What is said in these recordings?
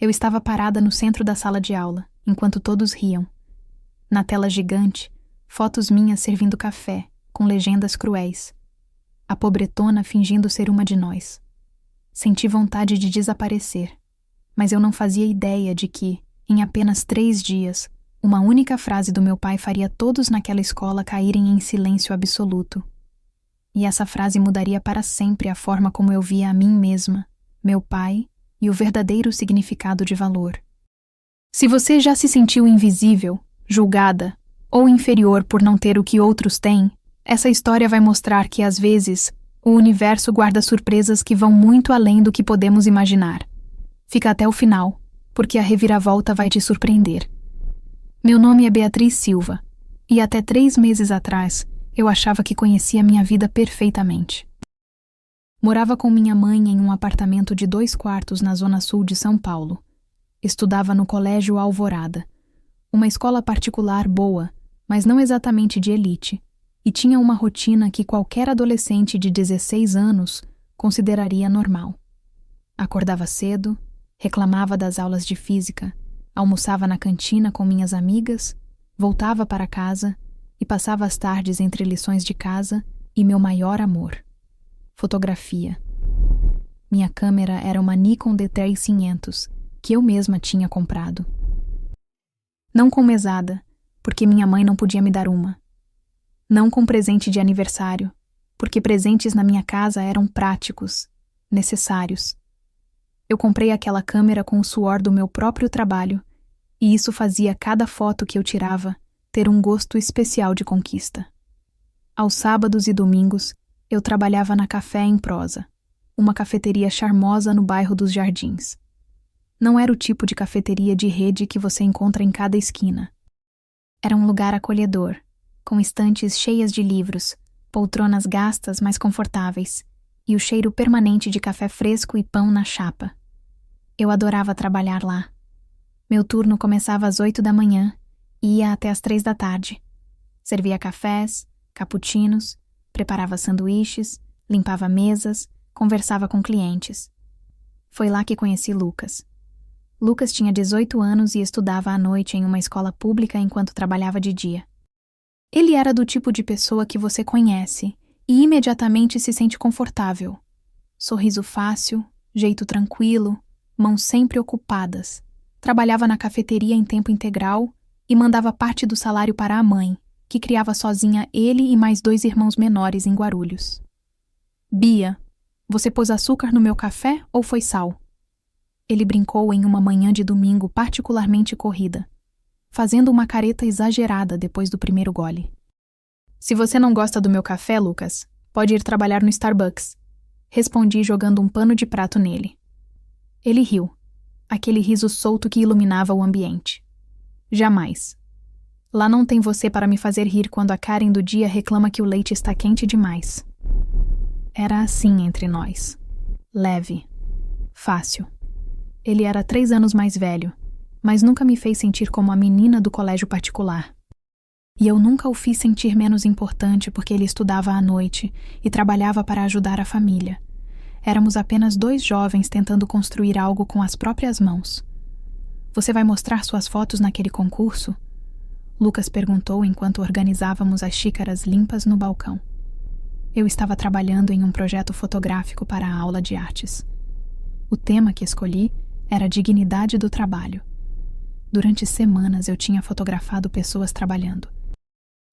Eu estava parada no centro da sala de aula, enquanto todos riam. Na tela gigante, fotos minhas servindo café, com legendas cruéis. A pobretona fingindo ser uma de nós. Senti vontade de desaparecer, mas eu não fazia ideia de que, em apenas 3 dias, uma única frase do meu pai faria todos naquela escola caírem em silêncio absoluto. E essa frase mudaria para sempre a forma como eu via a mim mesma, meu pai e o verdadeiro significado de valor. Se você já se sentiu invisível, julgada ou inferior por não ter o que outros têm, essa história vai mostrar que, às vezes, o universo guarda surpresas que vão muito além do que podemos imaginar. Fica até o final, porque a reviravolta vai te surpreender. Meu nome é Beatriz Silva, e até 3 meses atrás, eu achava que conhecia minha vida perfeitamente. Morava com minha mãe em um apartamento de 2 quartos na zona sul de São Paulo. Estudava no Colégio Alvorada, uma escola particular boa, mas não exatamente de elite, e tinha uma rotina que qualquer adolescente de 16 anos consideraria normal. Acordava cedo, reclamava das aulas de física, almoçava na cantina com minhas amigas, voltava para casa e passava as tardes entre lições de casa e meu maior amor: fotografia. Minha câmera era uma Nikon D3500, que eu mesma tinha comprado. Não com mesada, porque minha mãe não podia me dar uma. Não com presente de aniversário, porque presentes na minha casa eram práticos, necessários. Eu comprei aquela câmera com o suor do meu próprio trabalho, e isso fazia cada foto que eu tirava ter um gosto especial de conquista. Aos sábados e domingos, eu trabalhava na Café em Prosa, uma cafeteria charmosa no bairro dos Jardins. Não era o tipo de cafeteria de rede que você encontra em cada esquina. Era um lugar acolhedor, com estantes cheias de livros, poltronas gastas mas confortáveis, e o cheiro permanente de café fresco e pão na chapa. Eu adorava trabalhar lá. Meu turno começava às 8 da manhã e ia até às 3 da tarde. Servia cafés, cappuccinos, preparava sanduíches, limpava mesas, conversava com clientes. Foi lá que conheci Lucas. Lucas tinha 18 anos e estudava à noite em uma escola pública enquanto trabalhava de dia. Ele era do tipo de pessoa que você conhece e imediatamente se sente confortável. Sorriso fácil, jeito tranquilo, mãos sempre ocupadas. Trabalhava na cafeteria em tempo integral e mandava parte do salário para a mãe, que criava sozinha ele e mais 2 irmãos menores em Guarulhos. Bia, você pôs açúcar no meu café ou foi sal? Ele brincou em uma manhã de domingo particularmente corrida, fazendo uma careta exagerada depois do primeiro gole. Se você não gosta do meu café, Lucas, pode ir trabalhar no Starbucks, respondi jogando um pano de prato nele. Ele riu, aquele riso solto que iluminava o ambiente. Jamais. Lá não tem você para me fazer rir quando a Karen do dia reclama que o leite está quente demais. Era assim entre nós. Leve. Fácil. Ele era 3 anos mais velho, mas nunca me fez sentir como a menina do colégio particular. E eu nunca o fiz sentir menos importante porque ele estudava à noite e trabalhava para ajudar a família. Éramos apenas 2 jovens tentando construir algo com as próprias mãos. Você vai mostrar suas fotos naquele concurso? Lucas perguntou enquanto organizávamos as xícaras limpas no balcão. Eu estava trabalhando em um projeto fotográfico para a aula de artes. O tema que escolhi era a dignidade do trabalho. Durante semanas eu tinha fotografado pessoas trabalhando.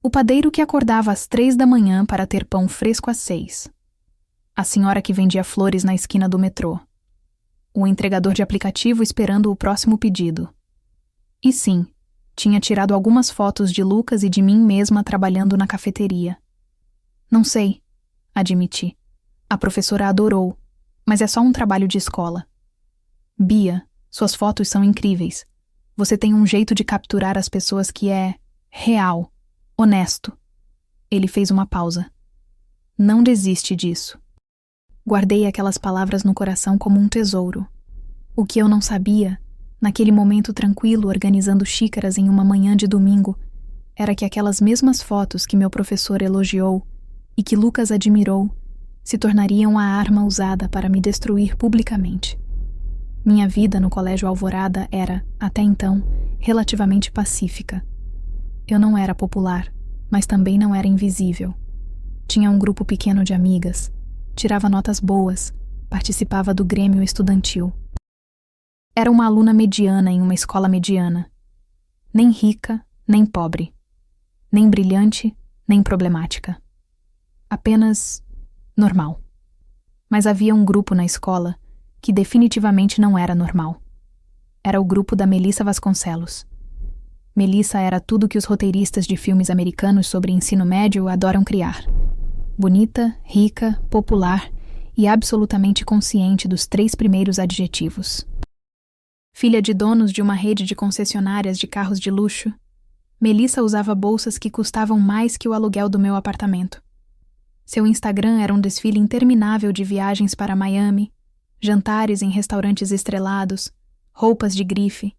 O padeiro que acordava às 3 da manhã para ter pão fresco às 6. A senhora que vendia flores na esquina do metrô. O entregador de aplicativo esperando o próximo pedido. E sim, tinha tirado algumas fotos de Lucas e de mim mesma trabalhando na cafeteria. Não sei, admiti. A professora adorou, mas é só um trabalho de escola. Bia, suas fotos são incríveis. Você tem um jeito de capturar as pessoas que é real, honesto. Ele fez uma pausa. Não desiste disso. Guardei aquelas palavras no coração como um tesouro. O que eu não sabia, naquele momento tranquilo organizando xícaras em uma manhã de domingo, era que aquelas mesmas fotos que meu professor elogiou e que Lucas admirou se tornariam a arma usada para me destruir publicamente. Minha vida no Colégio Alvorada era, até então, relativamente pacífica. Eu não era popular, mas também não era invisível. Tinha um grupo pequeno de amigas, tirava notas boas, participava do grêmio estudantil. Era uma aluna mediana em uma escola mediana. Nem rica, nem pobre. Nem brilhante, nem problemática. Apenas normal. Mas havia um grupo na escola que definitivamente não era normal. Era o grupo da Melissa Vasconcelos. Melissa era tudo que os roteiristas de filmes americanos sobre ensino médio adoram criar. Bonita, rica, popular e absolutamente consciente dos 3 primeiros adjetivos. Filha de donos de uma rede de concessionárias de carros de luxo, Melissa usava bolsas que custavam mais que o aluguel do meu apartamento. Seu Instagram era um desfile interminável de viagens para Miami, jantares em restaurantes estrelados, roupas de grife,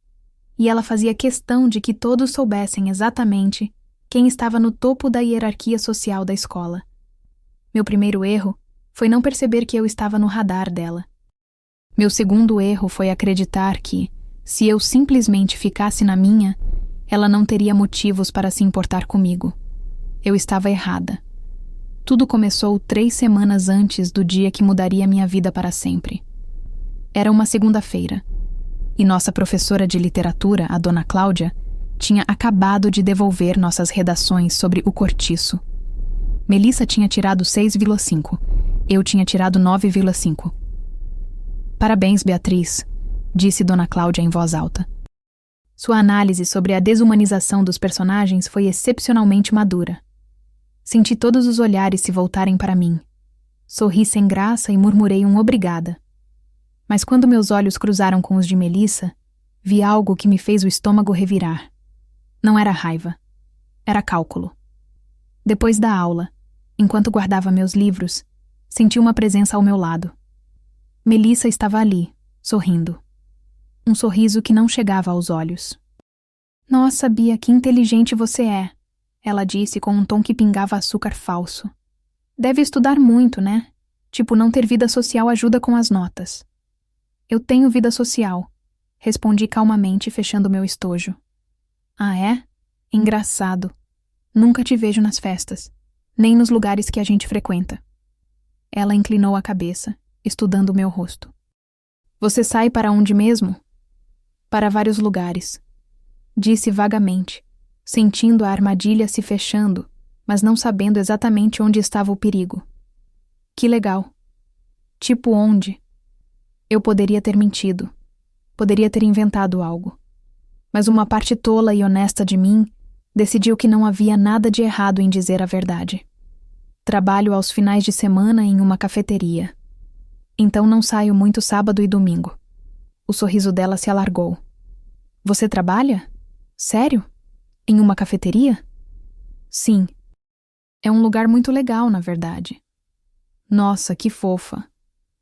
e ela fazia questão de que todos soubessem exatamente quem estava no topo da hierarquia social da escola. Meu primeiro erro foi não perceber que eu estava no radar dela. Meu segundo erro foi acreditar que, se eu simplesmente ficasse na minha, ela não teria motivos para se importar comigo. Eu estava errada. Tudo começou 3 semanas antes do dia que mudaria minha vida para sempre. Era uma segunda-feira, e nossa professora de literatura, a dona Cláudia, tinha acabado de devolver nossas redações sobre o cortiço. Melissa tinha tirado 6,5. Eu tinha tirado 9,5. Parabéns, Beatriz, disse dona Cláudia em voz alta. Sua análise sobre a desumanização dos personagens foi excepcionalmente madura. Senti todos os olhares se voltarem para mim. Sorri sem graça e murmurei um obrigada. Mas quando meus olhos cruzaram com os de Melissa, vi algo que me fez o estômago revirar. Não era raiva. Era cálculo. Depois da aula, enquanto guardava meus livros, senti uma presença ao meu lado. Melissa estava ali, sorrindo. Um sorriso que não chegava aos olhos. Nossa, Bia, que inteligente você é, ela disse com um tom que pingava açúcar falso. Deve estudar muito, né? Tipo, não ter vida social ajuda com as notas. Eu tenho vida social, respondi calmamente, fechando meu estojo. Ah, é? Engraçado. Nunca te vejo nas festas, nem nos lugares que a gente frequenta. Ela inclinou a cabeça, estudando o meu rosto. Você sai para onde mesmo? Para vários lugares. Disse vagamente, sentindo a armadilha se fechando, mas não sabendo exatamente onde estava o perigo. Que legal. Tipo onde? Eu poderia ter mentido. Poderia ter inventado algo. Mas uma parte tola e honesta de mim decidiu que não havia nada de errado em dizer a verdade. Trabalho aos finais de semana em uma cafeteria. Então não saio muito sábado e domingo. O sorriso dela se alargou. Você trabalha? Sério? Em uma cafeteria? Sim. É um lugar muito legal, na verdade. Nossa, que fofa.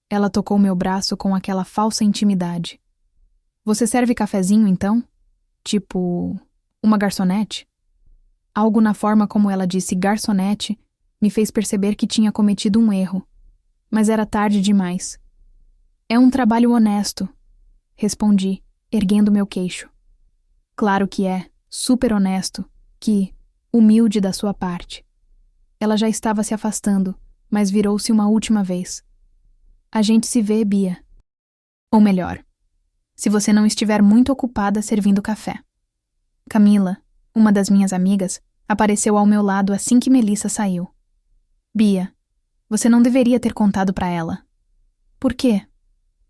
Ela tocou meu braço com aquela falsa intimidade. Você serve cafezinho, então? Tipo, uma garçonete? Algo na forma como ela disse garçonete me fez perceber que tinha cometido um erro. Mas era tarde demais. É um trabalho honesto, respondi, erguendo meu queixo. Claro que é, super honesto, que, humilde da sua parte. Ela já estava se afastando, mas virou-se uma última vez. A gente se vê, Bia. Ou melhor, se você não estiver muito ocupada servindo café. Camila, uma das minhas amigas, apareceu ao meu lado assim que Melissa saiu. Bia, você não deveria ter contado para ela. Por quê?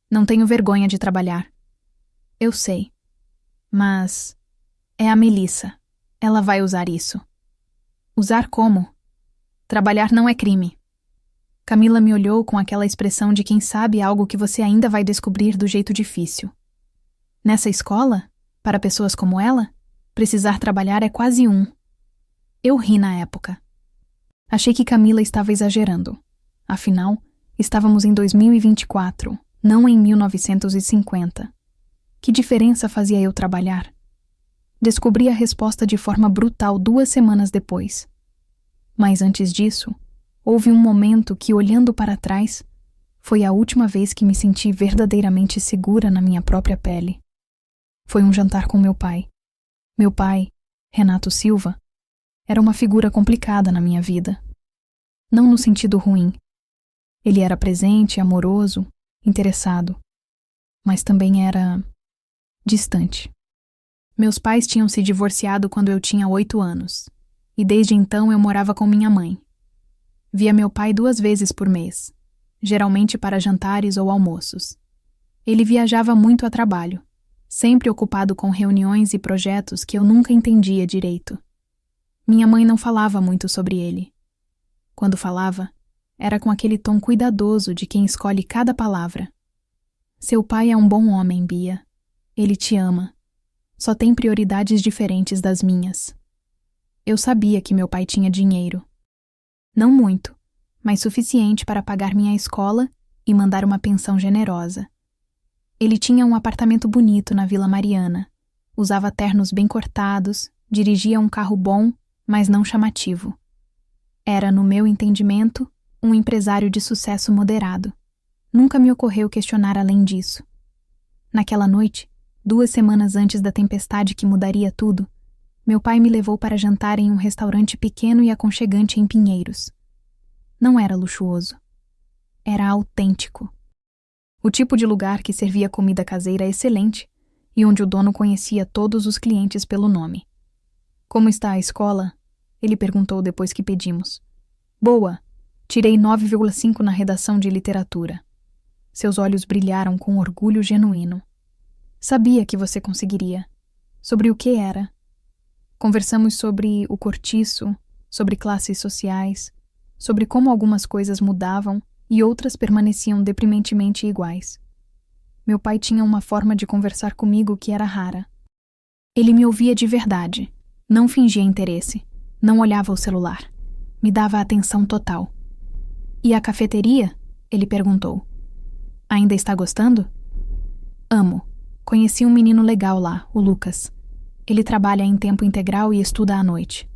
Não tenho vergonha de trabalhar. Eu sei. Mas é a Melissa. Ela vai usar isso. Usar como? Trabalhar não é crime. Camila me olhou com aquela expressão de quem sabe algo que você ainda vai descobrir do jeito difícil. Nessa escola, para pessoas como ela, precisar trabalhar é quase um. Eu ri na época. Achei que Camila estava exagerando. Afinal, estávamos em 2024, não em 1950. Que diferença fazia eu trabalhar? Descobri a resposta de forma brutal 2 semanas depois. Mas antes disso, houve um momento que, olhando para trás, Foi a última vez que me senti verdadeiramente segura na minha própria pele. Foi um jantar com meu pai. Meu pai, Renato Silva, era uma figura complicada na minha vida. Não no sentido ruim. Ele era presente, amoroso, interessado. Mas também era distante. Meus pais tinham se divorciado quando eu tinha 8 anos, e desde então eu morava com minha mãe. Via meu pai 2 vezes por mês, geralmente para jantares ou almoços. Ele viajava muito a trabalho, sempre ocupado com reuniões e projetos que eu nunca entendia direito. Minha mãe não falava muito sobre ele. Quando falava, era com aquele tom cuidadoso de quem escolhe cada palavra. Seu pai é um bom homem, Bia. Ele te ama. Só tem prioridades diferentes das minhas. Eu sabia que meu pai tinha dinheiro. Não muito, mas suficiente para pagar minha escola e mandar uma pensão generosa. Ele tinha um apartamento bonito na Vila Mariana, usava ternos bem cortados, dirigia um carro bom, mas não chamativo. Era, no meu entendimento, um empresário de sucesso moderado. Nunca me ocorreu questionar além disso. Naquela noite, 2 semanas antes da tempestade que mudaria tudo, meu pai me levou para jantar em um restaurante pequeno e aconchegante em Pinheiros. Não era luxuoso. Era autêntico. O tipo de lugar que servia comida caseira excelente e onde o dono conhecia todos os clientes pelo nome. Como está a escola? Ele perguntou depois que pedimos. Boa! Tirei 9,5 na redação de literatura. Seus olhos brilharam com orgulho genuíno. Sabia que você conseguiria. Sobre o que era? Conversamos sobre o cortiço, sobre classes sociais, sobre como algumas coisas mudavam e outras permaneciam deprimentemente iguais. Meu pai tinha uma forma de conversar comigo que era rara. Ele me ouvia de verdade, não fingia interesse, não olhava o celular. Me dava atenção total. E a cafeteria? Ele perguntou. Ainda está gostando? Amo. Conheci um menino legal lá, o Lucas. Ele trabalha em tempo integral e estuda à noite.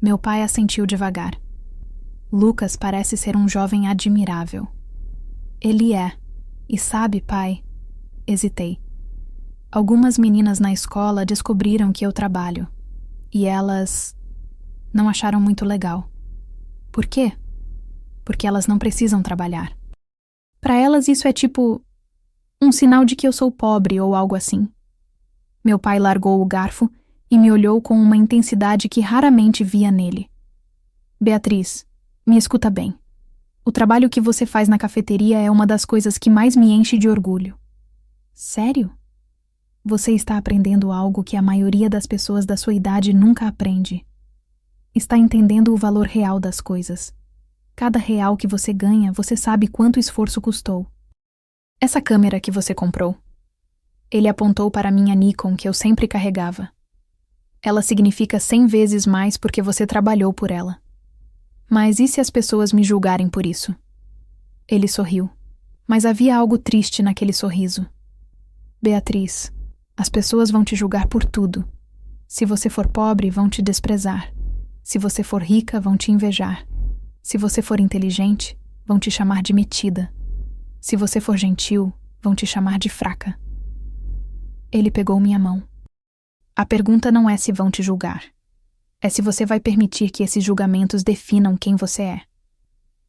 Meu pai assentiu devagar. Lucas parece ser um jovem admirável. Ele é. E sabe, pai? Hesitei. Algumas meninas na escola descobriram que eu trabalho. E elas não acharam muito legal. Por quê? Porque elas não precisam trabalhar. Para elas isso é tipo um sinal de que eu sou pobre ou algo assim. Meu pai largou o garfo e me olhou com uma intensidade que raramente via nele. Beatriz, me escuta bem. O trabalho que você faz na cafeteria é uma das coisas que mais me enche de orgulho. Sério? Você está aprendendo algo que a maioria das pessoas da sua idade nunca aprende. Está entendendo o valor real das coisas. Cada real que você ganha, você sabe quanto esforço custou. Essa câmera que você comprou. Ele apontou para minha Nikon que eu sempre carregava. Ela significa 100 vezes mais porque você trabalhou por ela. Mas e se as pessoas me julgarem por isso? Ele sorriu, mas havia algo triste naquele sorriso. Beatriz, as pessoas vão te julgar por tudo. Se você for pobre, vão te desprezar. Se você for rica, vão te invejar. Se você for inteligente, vão te chamar de metida. Se você for gentil, vão te chamar de fraca. Ele pegou minha mão. A pergunta não é se vão te julgar. É se você vai permitir que esses julgamentos definam quem você é.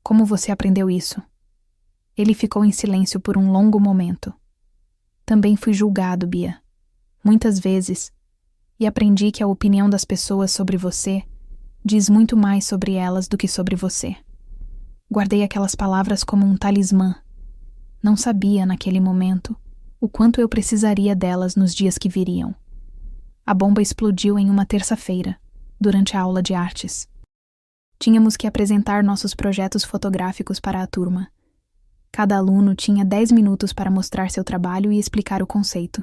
Como você aprendeu isso? Ele ficou em silêncio por um longo momento. Também fui julgado, Bia. Muitas vezes. E aprendi que a opinião das pessoas sobre você diz muito mais sobre elas do que sobre você. Guardei aquelas palavras como um talismã. Não sabia, naquele momento, o quanto eu precisaria delas nos dias que viriam. A bomba explodiu em uma terça-feira, durante a aula de artes. Tínhamos que apresentar nossos projetos fotográficos para a turma. Cada aluno tinha 10 minutos para mostrar seu trabalho e explicar o conceito.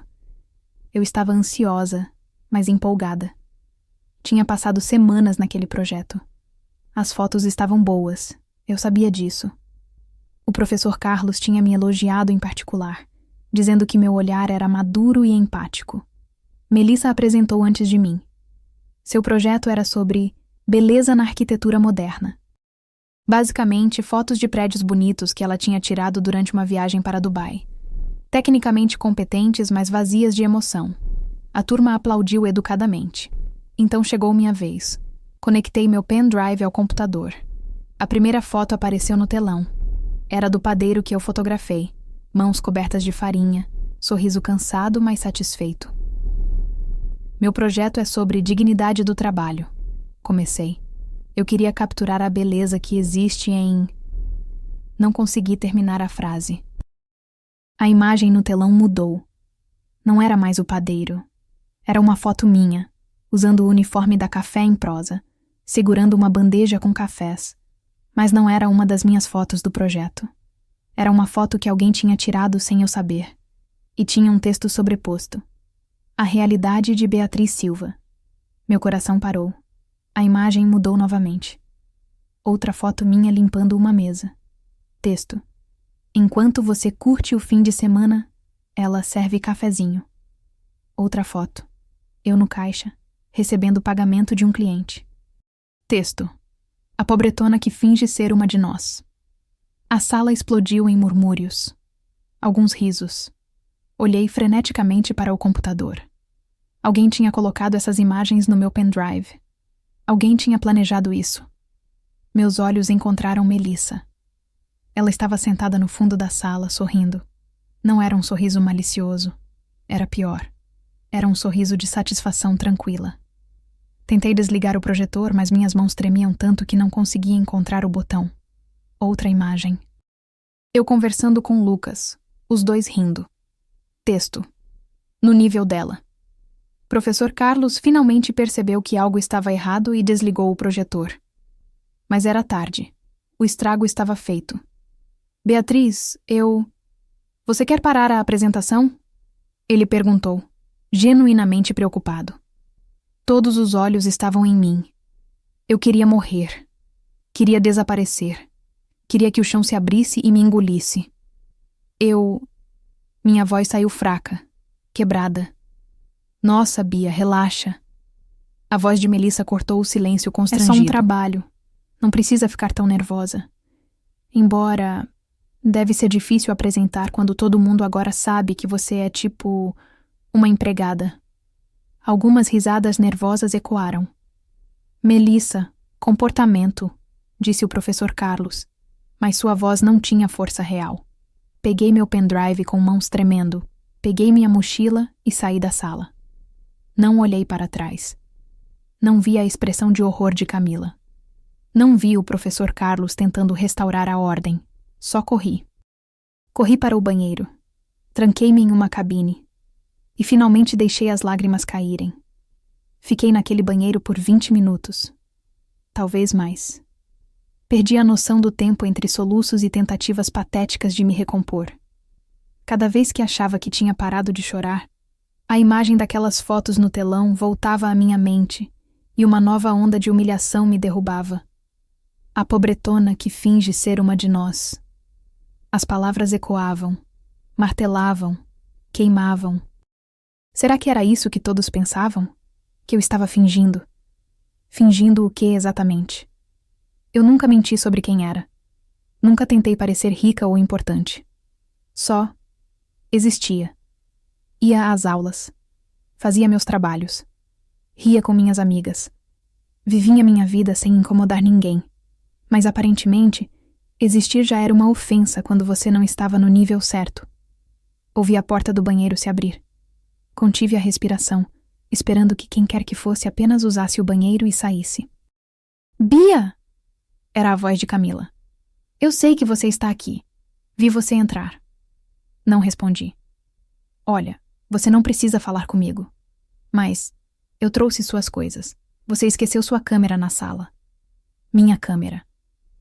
Eu estava ansiosa, mas empolgada. Tinha passado semanas naquele projeto. As fotos estavam boas, eu sabia disso. O professor Carlos tinha me elogiado em particular, dizendo que meu olhar era maduro e empático. Melissa apresentou antes de mim. Seu projeto era sobre beleza na arquitetura moderna. Basicamente, fotos de prédios bonitos que ela tinha tirado durante uma viagem para Dubai. Tecnicamente competentes, mas vazias de emoção. A turma aplaudiu educadamente. Então chegou minha vez. Conectei meu pendrive ao computador. A primeira foto apareceu no telão. Era do padeiro que eu fotografei. Mãos cobertas de farinha, sorriso cansado, mas satisfeito. Meu projeto é sobre dignidade do trabalho. Comecei. Eu queria capturar a beleza que existe em... Não consegui terminar a frase. A imagem no telão mudou. Não era mais o padeiro. Era uma foto minha, usando o uniforme da Café em Prosa, segurando uma bandeja com cafés. Mas não era uma das minhas fotos do projeto. Era uma foto que alguém tinha tirado sem eu saber. E tinha um texto sobreposto. A realidade de Beatriz Silva. Meu coração parou. A imagem mudou novamente. Outra foto minha limpando uma mesa. Texto. Enquanto você curte o fim de semana, ela serve cafezinho. Outra foto. Eu no caixa, recebendo o pagamento de um cliente. Texto. A pobretona que finge ser uma de nós. A sala explodiu em murmúrios. Alguns risos. Olhei freneticamente para o computador. Alguém tinha colocado essas imagens no meu pendrive. Alguém tinha planejado isso. Meus olhos encontraram Melissa. Ela estava sentada no fundo da sala, sorrindo. Não era um sorriso malicioso. Era pior. Era um sorriso de satisfação tranquila. Tentei desligar o projetor, mas minhas mãos tremiam tanto que não conseguia encontrar o botão. Outra imagem. Eu conversando com Lucas, os dois rindo. Texto. No nível dela. Professor Carlos finalmente percebeu que algo estava errado e desligou o projetor. Mas era tarde. O estrago estava feito. Beatriz, Você quer parar a apresentação? Ele perguntou, genuinamente preocupado. Todos os olhos estavam em mim. Eu queria morrer. Queria desaparecer. Queria que o chão se abrisse e me engolisse. Minha voz saiu fraca, quebrada. Nossa, Bia, relaxa. A voz de Melissa cortou o silêncio constrangido. É só um trabalho. Não precisa ficar tão nervosa. Embora... Deve ser difícil apresentar quando todo mundo agora sabe que você é tipo... uma empregada. Algumas risadas nervosas ecoaram. Melissa, comportamento, disse o professor Carlos, mas sua voz não tinha força real. Peguei meu pendrive com mãos tremendo, peguei minha mochila e saí da sala. Não olhei para trás. Não vi a expressão de horror de Camila. Não vi o professor Carlos tentando restaurar a ordem. Só corri. Corri para o banheiro. Tranquei-me em uma cabine. E finalmente deixei as lágrimas caírem. Fiquei naquele banheiro por 20 minutos. Talvez mais. Perdi a noção do tempo entre soluços e tentativas patéticas de me recompor. Cada vez que achava que tinha parado de chorar, a imagem daquelas fotos no telão voltava à minha mente e uma nova onda de humilhação me derrubava. A pobretona que finge ser uma de nós. As palavras ecoavam, martelavam, queimavam. Será que era isso que todos pensavam? Que eu estava fingindo? Fingindo o que exatamente? Eu nunca menti sobre quem era. Nunca tentei parecer rica ou importante. Só existia. Ia às aulas. Fazia meus trabalhos. Ria com minhas amigas. Vivia minha vida sem incomodar ninguém. Mas aparentemente, existir já era uma ofensa quando você não estava no nível certo. Ouvi a porta do banheiro se abrir. Contive a respiração, esperando que quem quer que fosse apenas usasse o banheiro e saísse. Bia! Era a voz de Camila. Eu sei que você está aqui. Vi você entrar. Não respondi. Olha, você não precisa falar comigo. Mas eu trouxe suas coisas. Você esqueceu sua câmera na sala. Minha câmera.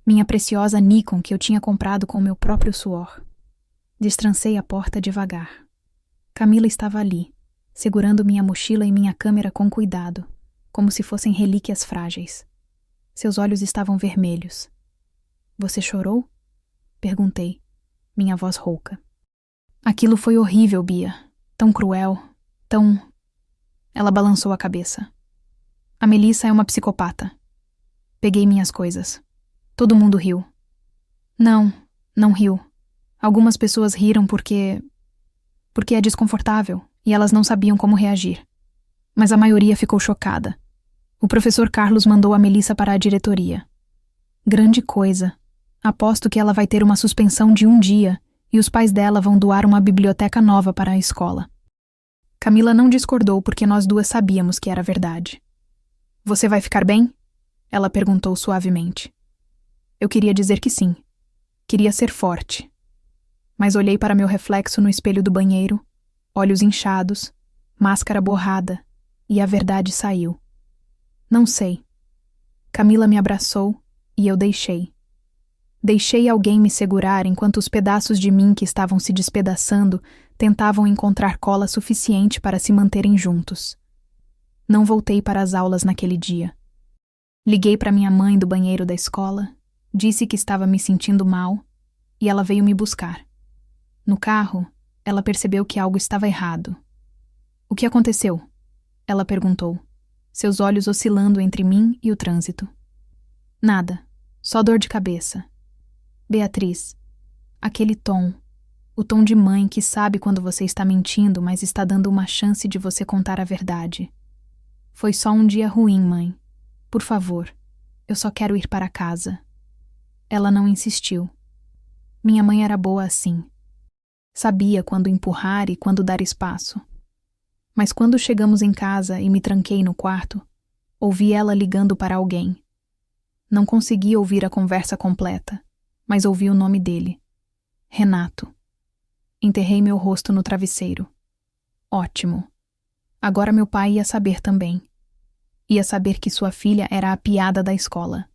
Minha preciosa Nikon que eu tinha comprado com meu próprio suor. Destrancei a porta devagar. Camila estava ali, segurando minha mochila e minha câmera com cuidado, como se fossem relíquias frágeis. Seus olhos estavam vermelhos. Você chorou? Perguntei, minha voz rouca. Aquilo foi horrível, Bia. Tão cruel, tão... Ela balançou a cabeça. A Melissa é uma psicopata. Peguei minhas coisas. Todo mundo riu. Não, não riu. Algumas pessoas riram porque é desconfortável e elas não sabiam como reagir. Mas a maioria ficou chocada. O professor Carlos mandou a Melissa para a diretoria. Grande coisa. Aposto que ela vai ter uma suspensão de 1 dia e os pais dela vão doar uma biblioteca nova para a escola. Camila não discordou porque nós duas sabíamos que era verdade. Você vai ficar bem? Ela perguntou suavemente. Eu queria dizer que sim. Queria ser forte. Mas olhei para meu reflexo no espelho do banheiro, olhos inchados, máscara borrada, e a verdade saiu. Não sei. Camila me abraçou e eu deixei. Deixei alguém me segurar enquanto os pedaços de mim que estavam se despedaçando tentavam encontrar cola suficiente para se manterem juntos. Não voltei para as aulas naquele dia. Liguei para minha mãe do banheiro da escola, disse que estava me sentindo mal e ela veio me buscar. No carro, ela percebeu que algo estava errado. O que aconteceu? Ela perguntou, seus olhos oscilando entre mim e o trânsito. Nada, só dor de cabeça. Beatriz, aquele tom, o tom de mãe que sabe quando você está mentindo, mas está dando uma chance de você contar a verdade. Foi só um dia ruim, mãe. Por favor, eu só quero ir para casa. Ela não insistiu. Minha mãe era boa assim. Sabia quando empurrar e quando dar espaço. Mas quando chegamos em casa e me tranquei no quarto, ouvi ela ligando para alguém. Não consegui ouvir a conversa completa, mas ouvi o nome dele. Renato. Enterrei meu rosto no travesseiro. Ótimo. Agora meu pai ia saber também. Ia saber que sua filha era a piada da escola.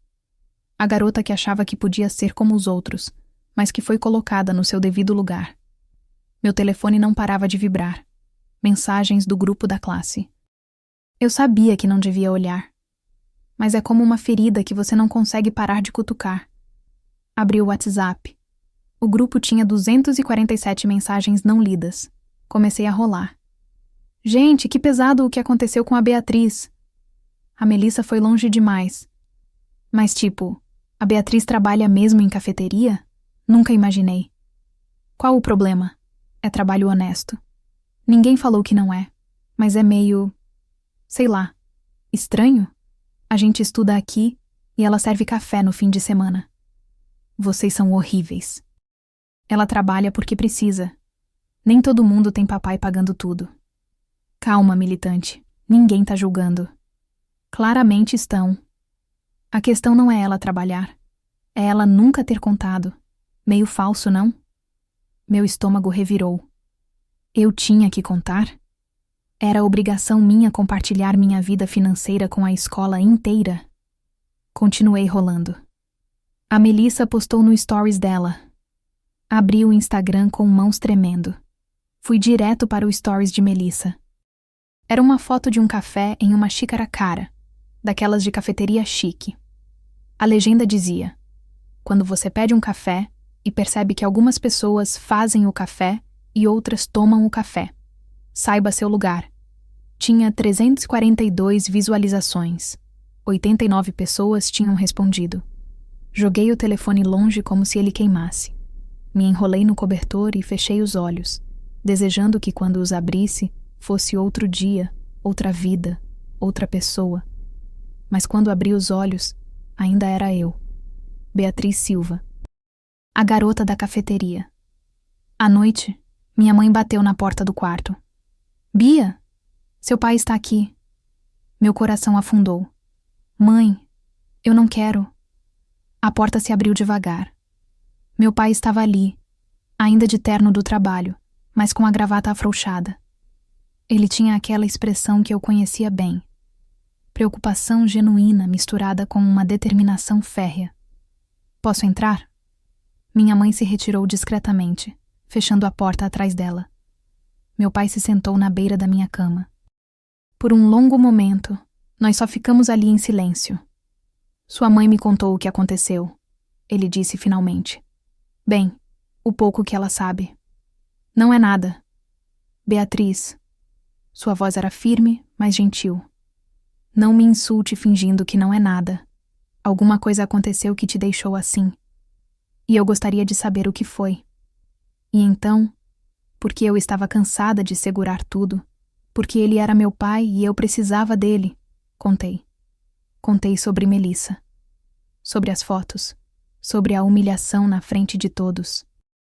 A garota que achava que podia ser como os outros, mas que foi colocada no seu devido lugar. Meu telefone não parava de vibrar. Mensagens do grupo da classe. Eu sabia que não devia olhar. Mas é como uma ferida que você não consegue parar de cutucar. Abri o WhatsApp. O grupo tinha 247 mensagens não lidas. Comecei a rolar. Gente, que pesado o que aconteceu com a Beatriz. A Melissa foi longe demais. Mas tipo, a Beatriz trabalha mesmo em cafeteria? Nunca imaginei. Qual o problema? É trabalho honesto. Ninguém falou que não é, mas é meio, sei lá, estranho. A gente estuda aqui e ela serve café no fim de semana. Vocês são horríveis. Ela trabalha porque precisa. Nem todo mundo tem papai pagando tudo. Calma, militante. Ninguém tá julgando. Claramente estão. A questão não é ela trabalhar. É ela nunca ter contado. Meio falso, não? Meu estômago revirou. Eu tinha que contar? Era obrigação minha compartilhar minha vida financeira com a escola inteira? Continuei rolando. A Melissa postou no stories dela. Abri o Instagram com mãos tremendo. Fui direto para o stories de Melissa. Era uma foto de um café em uma xícara cara, daquelas de cafeteria chique. A legenda dizia: quando você pede um café e percebe que algumas pessoas fazem o café e outras tomam o café, saiba seu lugar. Tinha 342 visualizações. 89 pessoas tinham respondido. Joguei o telefone longe como se ele queimasse. Me enrolei no cobertor e fechei os olhos, desejando que quando os abrisse, fosse outro dia, outra vida, outra pessoa. Mas quando abri os olhos, ainda era eu, Beatriz Silva, a garota da cafeteria. À noite, minha mãe bateu na porta do quarto. Bia, seu pai está aqui. Meu coração afundou. Mãe, eu não quero. A porta se abriu devagar. Meu pai estava ali, ainda de terno do trabalho, mas com a gravata afrouxada. Ele tinha aquela expressão que eu conhecia bem. Preocupação genuína misturada com uma determinação férrea. Posso entrar? Minha mãe se retirou discretamente, fechando a porta atrás dela. Meu pai se sentou na beira da minha cama. Por um longo momento, nós só ficamos ali em silêncio. Sua mãe me contou o que aconteceu. Ele disse finalmente. Bem, o pouco que ela sabe. Não é nada. Beatriz. Sua voz era firme, mas gentil. Não me insulte fingindo que não é nada. Alguma coisa aconteceu que te deixou assim. E eu gostaria de saber o que foi. E então, porque eu estava cansada de segurar tudo, porque ele era meu pai e eu precisava dele, contei. Contei sobre Melissa, sobre as fotos, sobre a humilhação na frente de todos,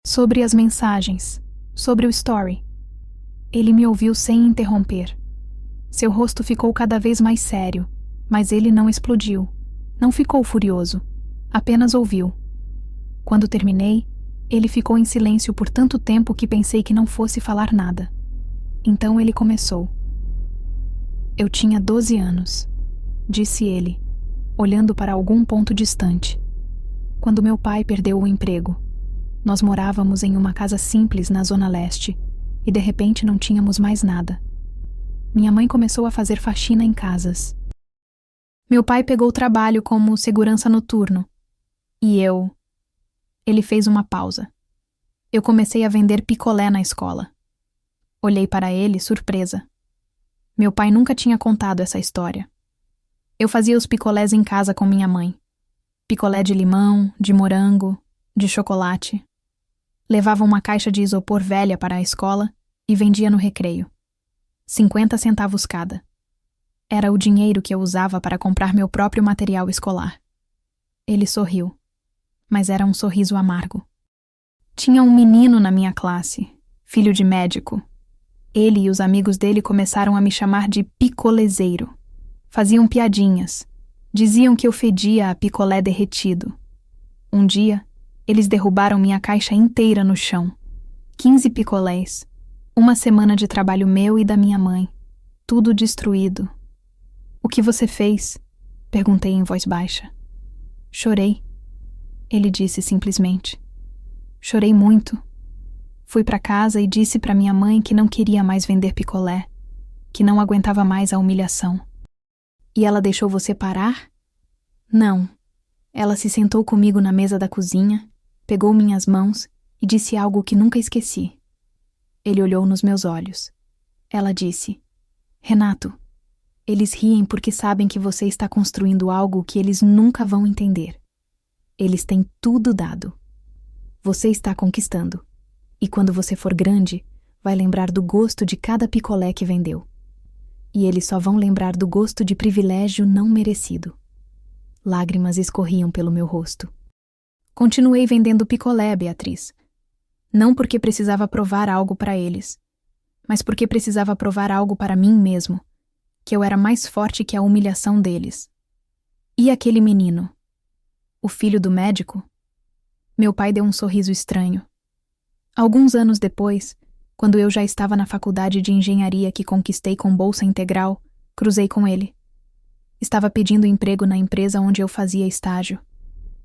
sobre as mensagens, sobre o story. Ele me ouviu sem interromper. Seu rosto ficou cada vez mais sério, mas ele não explodiu, não ficou furioso, apenas ouviu. Quando terminei, ele ficou em silêncio por tanto tempo que pensei que não fosse falar nada. Então ele começou. Eu tinha 12 anos, disse ele, olhando para algum ponto distante. Quando meu pai perdeu o emprego. Nós morávamos em uma casa simples na Zona Leste e de repente não tínhamos mais nada. Minha mãe começou a fazer faxina em casas. Meu pai pegou trabalho como segurança noturno. E eu... Ele fez uma pausa. Eu comecei a vender picolé na escola. Olhei para ele, surpresa. Meu pai nunca tinha contado essa história. Eu fazia os picolés em casa com minha mãe. Picolé de limão, de morango, de chocolate. Levava uma caixa de isopor velha para a escola e vendia no recreio. 50 centavos cada. Era o dinheiro que eu usava para comprar meu próprio material escolar. Ele sorriu, mas era um sorriso amargo. Tinha um menino na minha classe, filho de médico. Ele e os amigos dele começaram a me chamar de picolezeiro. Faziam piadinhas. Diziam que eu fedia a picolé derretido. Um dia, eles derrubaram minha caixa inteira no chão. 15 picolés. Uma semana de trabalho meu e da minha mãe. Tudo destruído. O que você fez? Perguntei em voz baixa. Chorei. Ele disse simplesmente. Chorei muito. Fui para casa e disse para minha mãe que não queria mais vender picolé, que não aguentava mais a humilhação. E ela deixou você parar? Não. Ela se sentou comigo na mesa da cozinha, pegou minhas mãos e disse algo que nunca esqueci. Ele olhou nos meus olhos. Ela disse, Renato, eles riem porque sabem que você está construindo algo que eles nunca vão entender. Eles têm tudo dado. Você está conquistando. E quando você for grande, vai lembrar do gosto de cada picolé que vendeu. E eles só vão lembrar do gosto de privilégio não merecido. Lágrimas escorriam pelo meu rosto. Continuei vendendo picolé, Beatriz. Não porque precisava provar algo para eles, mas porque precisava provar algo para mim mesmo, que eu era mais forte que a humilhação deles. E aquele menino? O filho do médico? Meu pai deu um sorriso estranho. Alguns anos depois, quando eu já estava na faculdade de engenharia que conquistei com bolsa integral, cruzei com ele. Estava pedindo emprego na empresa onde eu fazia estágio.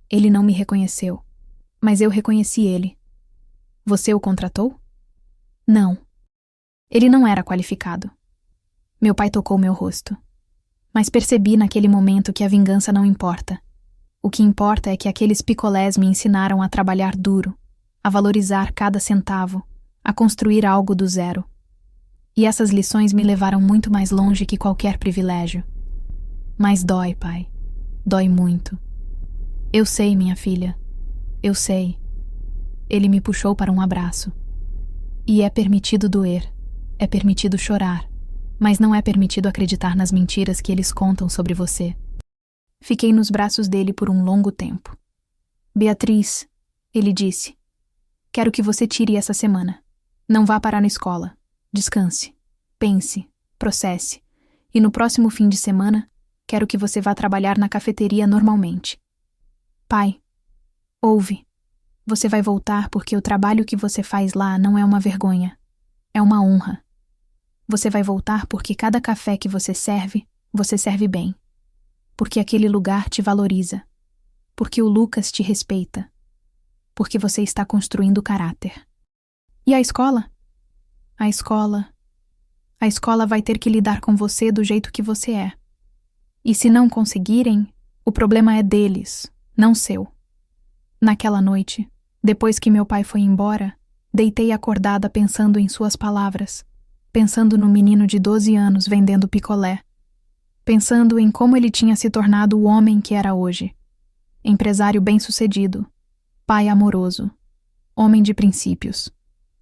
Ele não me reconheceu, mas eu reconheci ele. Você o contratou? Não. Ele não era qualificado. Meu pai tocou meu rosto. Mas percebi naquele momento que a vingança não importa. O que importa é que aqueles picolés me ensinaram a trabalhar duro, a valorizar cada centavo, a construir algo do zero. E essas lições me levaram muito mais longe que qualquer privilégio. Mas dói, pai. Dói muito. Eu sei, minha filha. Eu sei. Ele me puxou para um abraço. E é permitido doer. É permitido chorar. Mas não é permitido acreditar nas mentiras que eles contam sobre você. Fiquei nos braços dele por um longo tempo. Beatriz, ele disse, quero que você tire essa semana. Não vá parar na escola. Descanse. Pense. Processe. E no próximo fim de semana, quero que você vá trabalhar na cafeteria normalmente. Pai, ouve. Você vai voltar porque o trabalho que você faz lá não é uma vergonha. É uma honra. Você vai voltar porque cada café que você serve bem. Porque aquele lugar te valoriza. Porque o Lucas te respeita. Porque você está construindo caráter. E a escola? A escola vai ter que lidar com você do jeito que você é. E se não conseguirem, o problema é deles, não seu. Naquela noite, depois que meu pai foi embora, deitei acordada pensando em suas palavras, pensando no menino de 12 anos vendendo picolé. pensando em como ele tinha se tornado o homem que era hoje. Empresário bem-sucedido, pai amoroso, homem de princípios.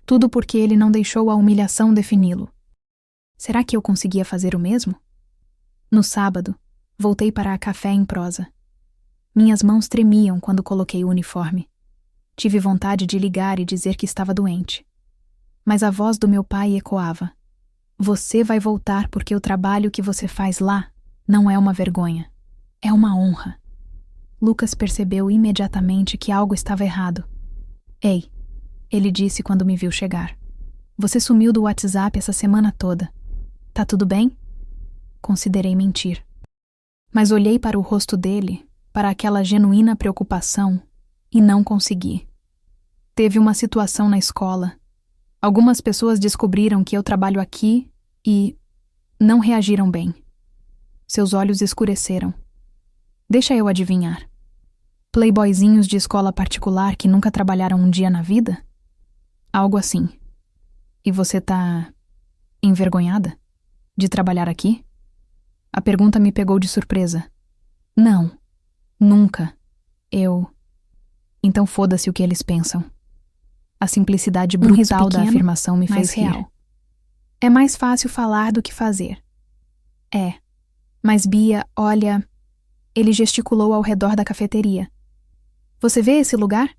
Tudo porque ele não deixou a humilhação defini-lo. Será que eu conseguia fazer o mesmo? No sábado, voltei para a café em prosa. Minhas mãos tremiam quando coloquei o uniforme. Tive vontade de ligar e dizer que estava doente. Mas a voz do meu pai ecoava. Você vai voltar porque o trabalho que você faz lá não é uma vergonha. É uma honra. Lucas percebeu imediatamente que algo estava errado. Ei, ele disse quando me viu chegar. Você sumiu do WhatsApp essa semana toda. Tá tudo bem? Considerei mentir. Mas olhei para o rosto dele, para aquela genuína preocupação, e não consegui. Teve uma situação na escola. Algumas pessoas descobriram que eu trabalho aqui e não reagiram bem. Seus olhos escureceram. Deixa eu adivinhar. Playboyzinhos de escola particular que nunca trabalharam um dia na vida? Algo assim. E você tá envergonhada de trabalhar aqui? A pergunta me pegou de surpresa. Não, nunca. Então foda-se o que eles pensam. A simplicidade brutal da afirmação me fez rir. É mais fácil falar do que fazer. É. Mas Bia, olha... Ele gesticulou ao redor da cafeteria. Você vê esse lugar?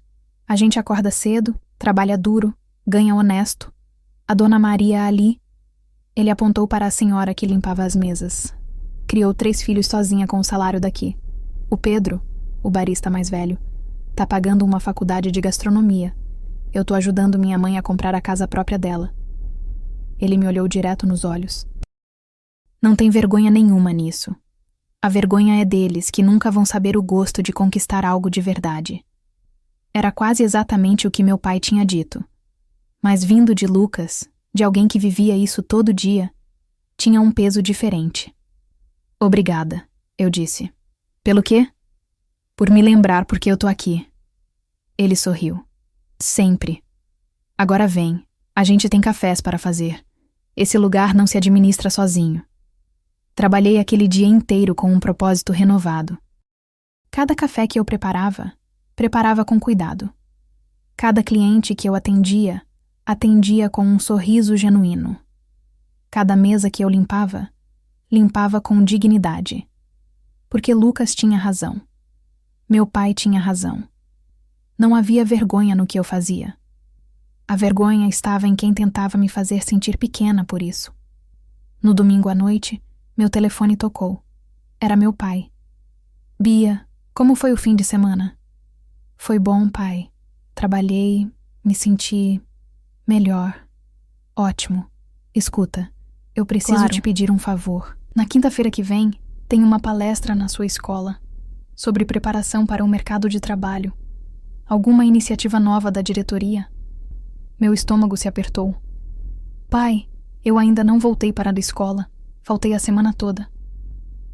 A gente acorda cedo, trabalha duro, ganha honesto. A dona Maria ali... Ele apontou para a senhora que limpava as mesas. Criou 3 filhos sozinha com o salário daqui. O Pedro, o barista mais velho, tá pagando uma faculdade de gastronomia. Eu tô ajudando minha mãe a comprar a casa própria dela. Ele me olhou direto nos olhos. Não tem vergonha nenhuma nisso. A vergonha é deles, que nunca vão saber o gosto de conquistar algo de verdade. Era quase exatamente o que meu pai tinha dito. Mas vindo de Lucas, de alguém que vivia isso todo dia, tinha um peso diferente. Obrigada, eu disse. Pelo quê? Por me lembrar porque eu tô aqui. Ele sorriu. Sempre. Agora vem, a gente tem cafés para fazer. Esse lugar não se administra sozinho. Trabalhei aquele dia inteiro com um propósito renovado. Cada café que eu preparava com cuidado. Cada cliente que eu atendia com um sorriso genuíno. Cada mesa que eu limpava com dignidade. Porque Lucas tinha razão. Meu pai tinha razão. Não havia vergonha no que eu fazia. A vergonha estava em quem tentava me fazer sentir pequena por isso. No domingo à noite, meu telefone tocou. Era meu pai. Bia, como foi o fim de semana? Foi bom, pai. Trabalhei, me senti melhor. Ótimo. Escuta, eu preciso te pedir um favor. Na quinta-feira que vem, tem uma palestra na sua escola sobre preparação para o mercado de trabalho. Alguma iniciativa nova da diretoria? Meu estômago se apertou. Pai, eu ainda não voltei para a escola. Faltei a semana toda.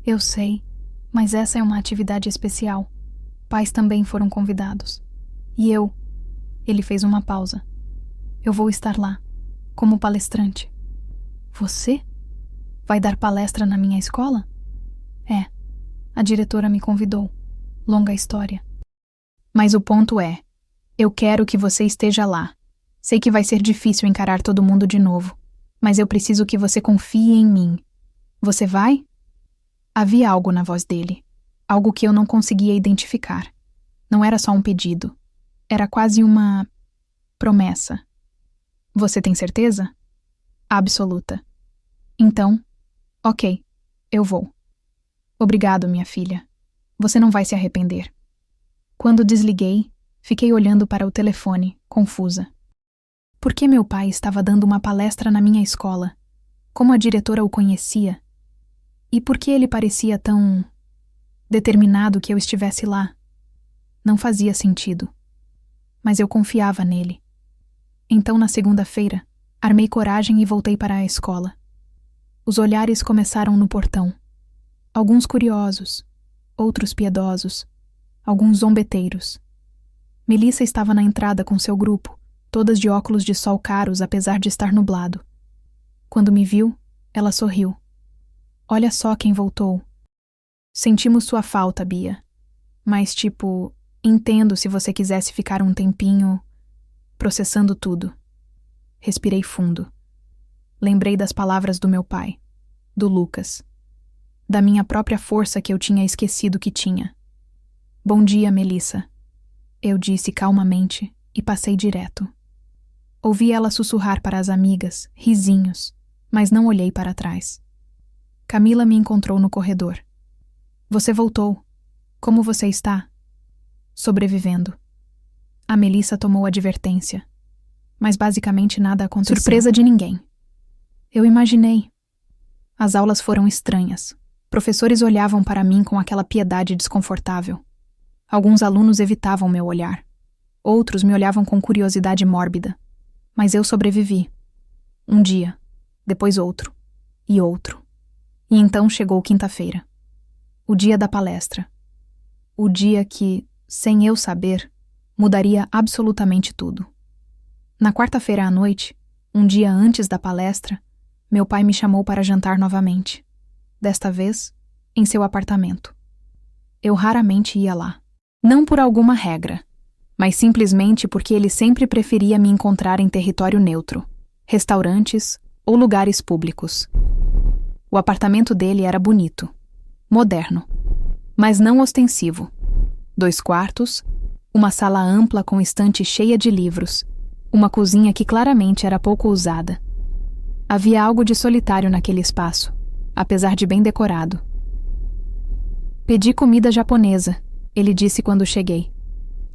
Eu sei, mas essa é uma atividade especial. Pais também foram convidados. E eu... Ele fez uma pausa. Eu vou estar lá, como palestrante. Você? Vai dar palestra na minha escola? É. A diretora me convidou. Longa história. Mas o ponto é, eu quero que você esteja lá. Sei que vai ser difícil encarar todo mundo de novo, mas eu preciso que você confie em mim. Você vai? Havia algo na voz dele, algo que eu não conseguia identificar. Não era só um pedido, era quase uma promessa. Você tem certeza? Absoluta. Então, ok, eu vou. Obrigado, minha filha. Você não vai se arrepender. Quando desliguei, fiquei olhando para o telefone, confusa. Por que meu pai estava dando uma palestra na minha escola? Como a diretora o conhecia? E por que ele parecia tão determinado que eu estivesse lá? Não fazia sentido. Mas eu confiava nele. Então, na segunda-feira, armei coragem e voltei para a escola. Os olhares começaram no portão. Alguns curiosos, outros piedosos, alguns zombeteiros. Melissa estava na entrada com seu grupo, todas de óculos de sol caros apesar de estar nublado. Quando me viu, ela sorriu. Olha só quem voltou. Sentimos sua falta, Bia. Mas, entendo se você quisesse ficar um tempinho processando tudo. Respirei fundo. Lembrei das palavras do meu pai, do Lucas, da minha própria força que eu tinha esquecido que tinha. Bom dia, Melissa. Eu disse calmamente e passei direto. Ouvi ela sussurrar para as amigas, risinhos, mas não olhei para trás. Camila me encontrou no corredor. Você voltou. Como você está? Sobrevivendo. A Melissa tomou a advertência, mas basicamente nada aconteceu. Surpresa de ninguém. Eu imaginei. As aulas foram estranhas. Professores olhavam para mim com aquela piedade desconfortável. Alguns alunos evitavam meu olhar. Outros me olhavam com curiosidade mórbida. Mas eu sobrevivi. Um dia, depois outro, e outro. E então chegou quinta-feira. O dia da palestra. O dia que, sem eu saber, mudaria absolutamente tudo. Na quarta-feira à noite, um dia antes da palestra, meu pai me chamou para jantar novamente. Desta vez, em seu apartamento. Eu raramente ia lá. Não por alguma regra, mas simplesmente porque ele sempre preferia me encontrar em território neutro, restaurantes ou lugares públicos. O apartamento dele era bonito, moderno, mas não ostensivo. 2 quartos, uma sala ampla com estante cheia de livros, uma cozinha que claramente era pouco usada. Havia algo de solitário naquele espaço, apesar de bem decorado. Pedi comida japonesa, ele disse quando cheguei.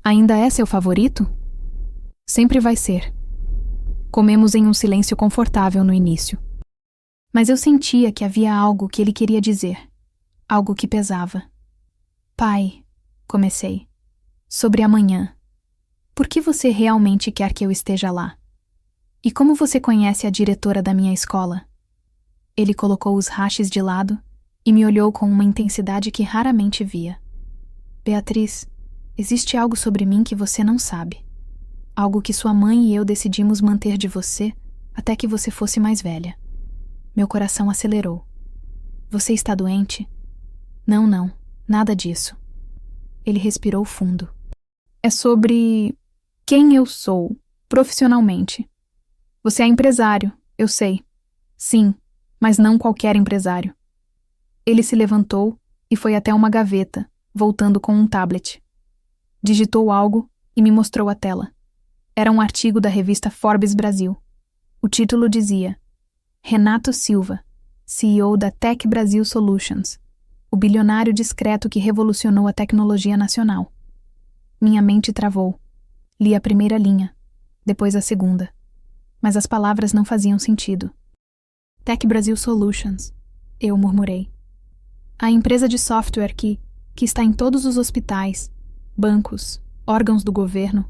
Ainda é seu favorito? Sempre vai ser. Comemos em um silêncio confortável no início. Mas eu sentia que havia algo que ele queria dizer. Algo que pesava. Pai, comecei. Sobre amanhã. Por que você realmente quer que eu esteja lá? E como você conhece a diretora da minha escola? Ele colocou os hashes de lado e me olhou com uma intensidade que raramente via. Beatriz, existe algo sobre mim que você não sabe. Algo que sua mãe e eu decidimos manter de você até que você fosse mais velha. Meu coração acelerou. Você está doente? Não, nada disso. Ele respirou fundo. É sobre quem eu sou, profissionalmente. Você é empresário, eu sei. Sim, mas não qualquer empresário. Ele se levantou e foi até uma gaveta, voltando com um tablet. Digitou algo e me mostrou a tela. Era um artigo da revista Forbes Brasil. O título dizia: Renato Silva, CEO da Tech Brasil Solutions, o bilionário discreto que revolucionou a tecnologia nacional. Minha mente travou. Li a primeira linha, depois a segunda. Mas as palavras não faziam sentido. Tech Brasil Solutions, eu murmurei. A empresa de software que está em todos os hospitais, bancos, órgãos do governo.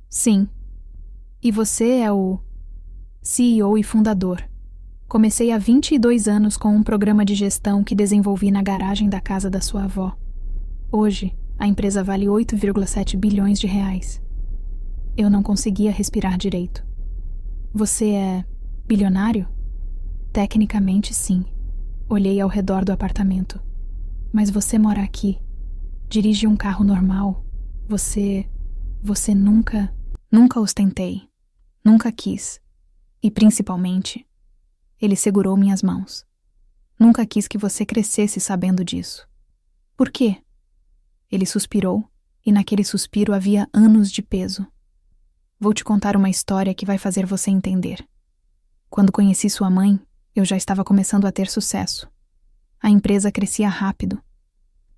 Sim. E você é o CEO e fundador. Comecei há 22 anos com um programa de gestão que desenvolvi na garagem da casa da sua avó. Hoje, a empresa vale 8,7 bilhões de reais. Eu não conseguia respirar direito. Você é bilionário? Tecnicamente, sim. Olhei ao redor do apartamento. Mas você mora aqui. Dirige um carro normal. Você nunca ostentei. Nunca quis. E principalmente, ele segurou minhas mãos. Nunca quis que você crescesse sabendo disso. Por quê? Ele suspirou, e naquele suspiro havia anos de peso. Vou te contar uma história que vai fazer você entender. Quando conheci sua mãe, eu já estava começando a ter sucesso. A empresa crescia rápido.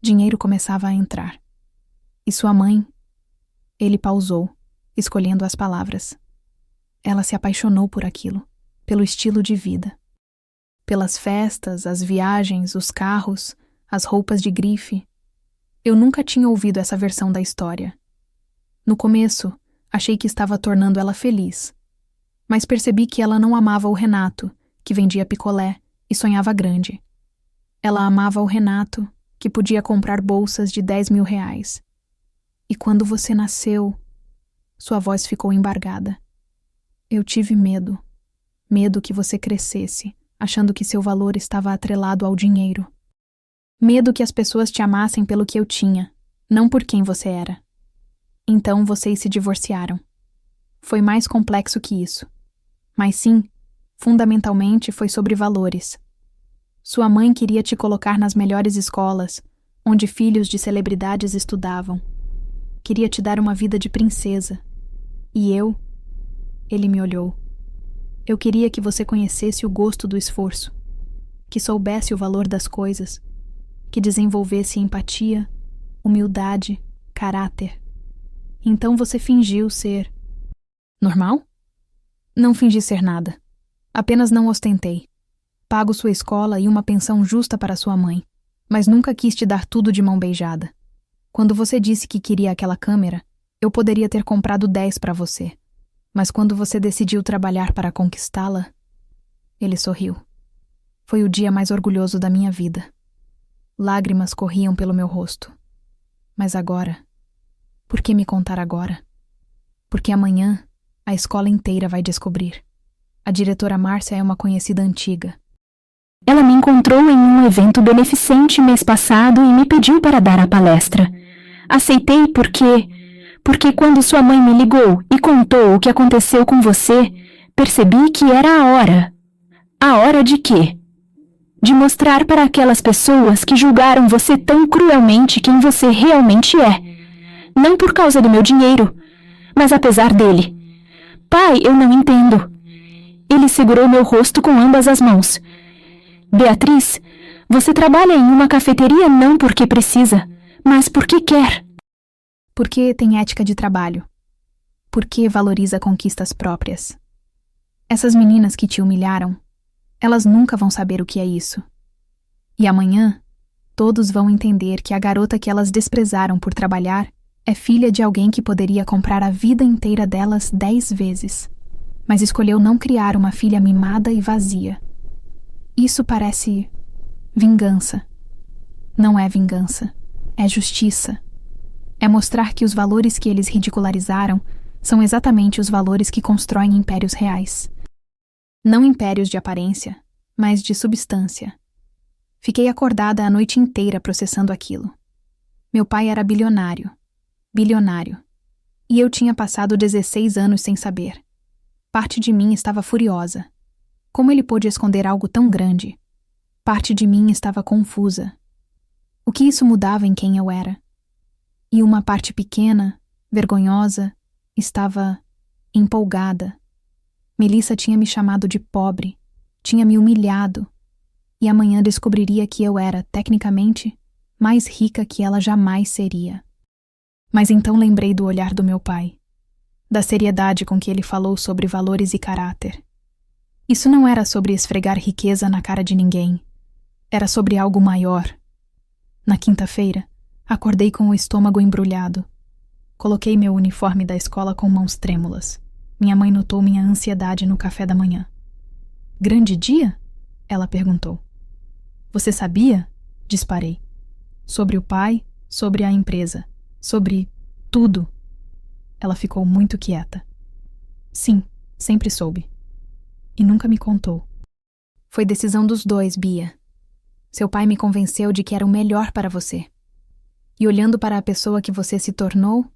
Dinheiro começava a entrar. E sua mãe? Ele pausou, escolhendo as palavras. Ela se apaixonou por aquilo, pelo estilo de vida. Pelas festas, as viagens, os carros, as roupas de grife. Eu nunca tinha ouvido essa versão da história. No começo, achei que estava tornando ela feliz. Mas percebi que ela não amava o Renato, que vendia picolé e sonhava grande. Ela amava o Renato, que podia comprar bolsas de 10 mil reais. E quando você nasceu, sua voz ficou embargada. Eu tive medo. Medo que você crescesse, achando que seu valor estava atrelado ao dinheiro. Medo que as pessoas te amassem pelo que eu tinha, não por quem você era. Então vocês se divorciaram. Foi mais complexo que isso. Mas sim, fundamentalmente foi sobre valores. Sua mãe queria te colocar nas melhores escolas, onde filhos de celebridades estudavam. Queria te dar uma vida de princesa. E eu? Ele me olhou. Eu queria que você conhecesse o gosto do esforço, que soubesse o valor das coisas, que desenvolvesse empatia, humildade, caráter. Então você fingiu ser... normal? Não fingi ser nada. Apenas não ostentei. Pago sua escola e uma pensão justa para sua mãe, mas nunca quis te dar tudo de mão beijada. Quando você disse que queria aquela câmera, eu poderia ter comprado 10 para você. Mas quando você decidiu trabalhar para conquistá-la... Ele sorriu. Foi o dia mais orgulhoso da minha vida. Lágrimas corriam pelo meu rosto. Mas agora... Por que me contar agora? Porque amanhã a escola inteira vai descobrir. A diretora Márcia é uma conhecida antiga. Ela me encontrou em um evento beneficente mês passado e me pediu para dar a palestra. Aceitei porque quando sua mãe me ligou e contou o que aconteceu com você, percebi que era a hora. A hora de quê? De mostrar para aquelas pessoas que julgaram você tão cruelmente quem você realmente é. Não por causa do meu dinheiro, mas apesar dele. Pai, eu não entendo. Ele segurou meu rosto com ambas as mãos. Beatriz, você trabalha em uma cafeteria não porque precisa, mas porque quer. Porque tem ética de trabalho. Porque valoriza conquistas próprias. Essas meninas que te humilharam, elas nunca vão saber o que é isso. E amanhã, todos vão entender que a garota que elas desprezaram por trabalhar é filha de alguém que poderia comprar a vida inteira delas 10 vezes, mas escolheu não criar uma filha mimada e vazia. Isso parece vingança. Não é vingança, é justiça. É mostrar que os valores que eles ridicularizaram são exatamente os valores que constroem impérios reais. Não impérios de aparência, mas de substância. Fiquei acordada a noite inteira processando aquilo. Meu pai era bilionário. E eu tinha passado 16 anos sem saber. Parte de mim estava furiosa. Como ele pôde esconder algo tão grande? Parte de mim estava confusa. O que isso mudava em quem eu era? E uma parte pequena, vergonhosa, estava empolgada. Melissa tinha me chamado de pobre, tinha me humilhado, e amanhã descobriria que eu era, tecnicamente, mais rica que ela jamais seria. Mas então lembrei do olhar do meu pai, da seriedade com que ele falou sobre valores e caráter. Isso não era sobre esfregar riqueza na cara de ninguém. Era sobre algo maior. Na quinta-feira, acordei com o estômago embrulhado. Coloquei meu uniforme da escola com mãos trêmulas. Minha mãe notou minha ansiedade no café da manhã. Grande dia? Ela perguntou. Você sabia? Disparei. Sobre o pai, sobre a empresa, sobre tudo. Ela ficou muito quieta. Sim, sempre soube. E nunca me contou. Foi decisão dos dois, Bia. Seu pai me convenceu de que era o melhor para você. E olhando para a pessoa que você se tornou,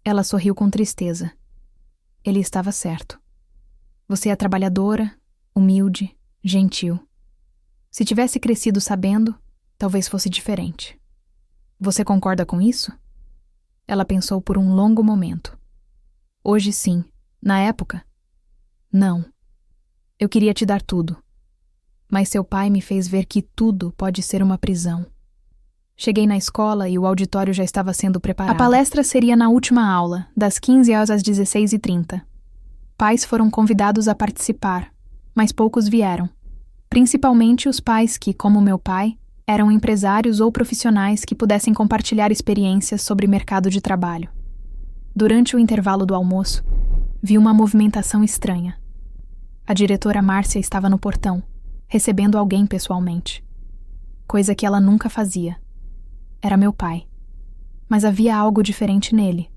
ela sorriu com tristeza. Ele estava certo. Você é trabalhadora, humilde, gentil. Se tivesse crescido sabendo, talvez fosse diferente. Você concorda com isso? Ela pensou por um longo momento. Hoje sim. Na época? Não. Eu queria te dar tudo. Mas seu pai me fez ver que tudo pode ser uma prisão. Cheguei na escola e o auditório já estava sendo preparado. A palestra seria na última aula, das 15 horas às 16h30. Pais foram convidados a participar, mas poucos vieram. Principalmente os pais que, como meu pai, eram empresários ou profissionais que pudessem compartilhar experiências sobre mercado de trabalho. Durante o intervalo do almoço, vi uma movimentação estranha. A diretora Márcia estava no portão, recebendo alguém pessoalmente. Coisa que ela nunca fazia. Era meu pai. Mas havia algo diferente nele.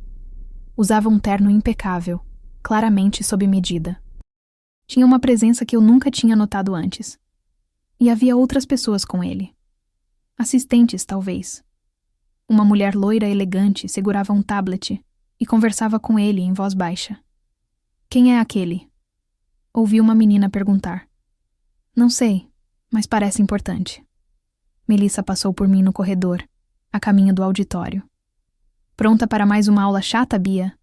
Usava um terno impecável, claramente sob medida. Tinha uma presença que eu nunca tinha notado antes. E havia outras pessoas com ele. Assistentes, talvez. Uma mulher loira elegante segurava um tablet e conversava com ele em voz baixa. Quem é aquele? Ouvi uma menina perguntar. Não sei, mas parece importante. Melissa passou por mim no corredor, a caminho do auditório. Pronta para mais uma aula chata, Bia?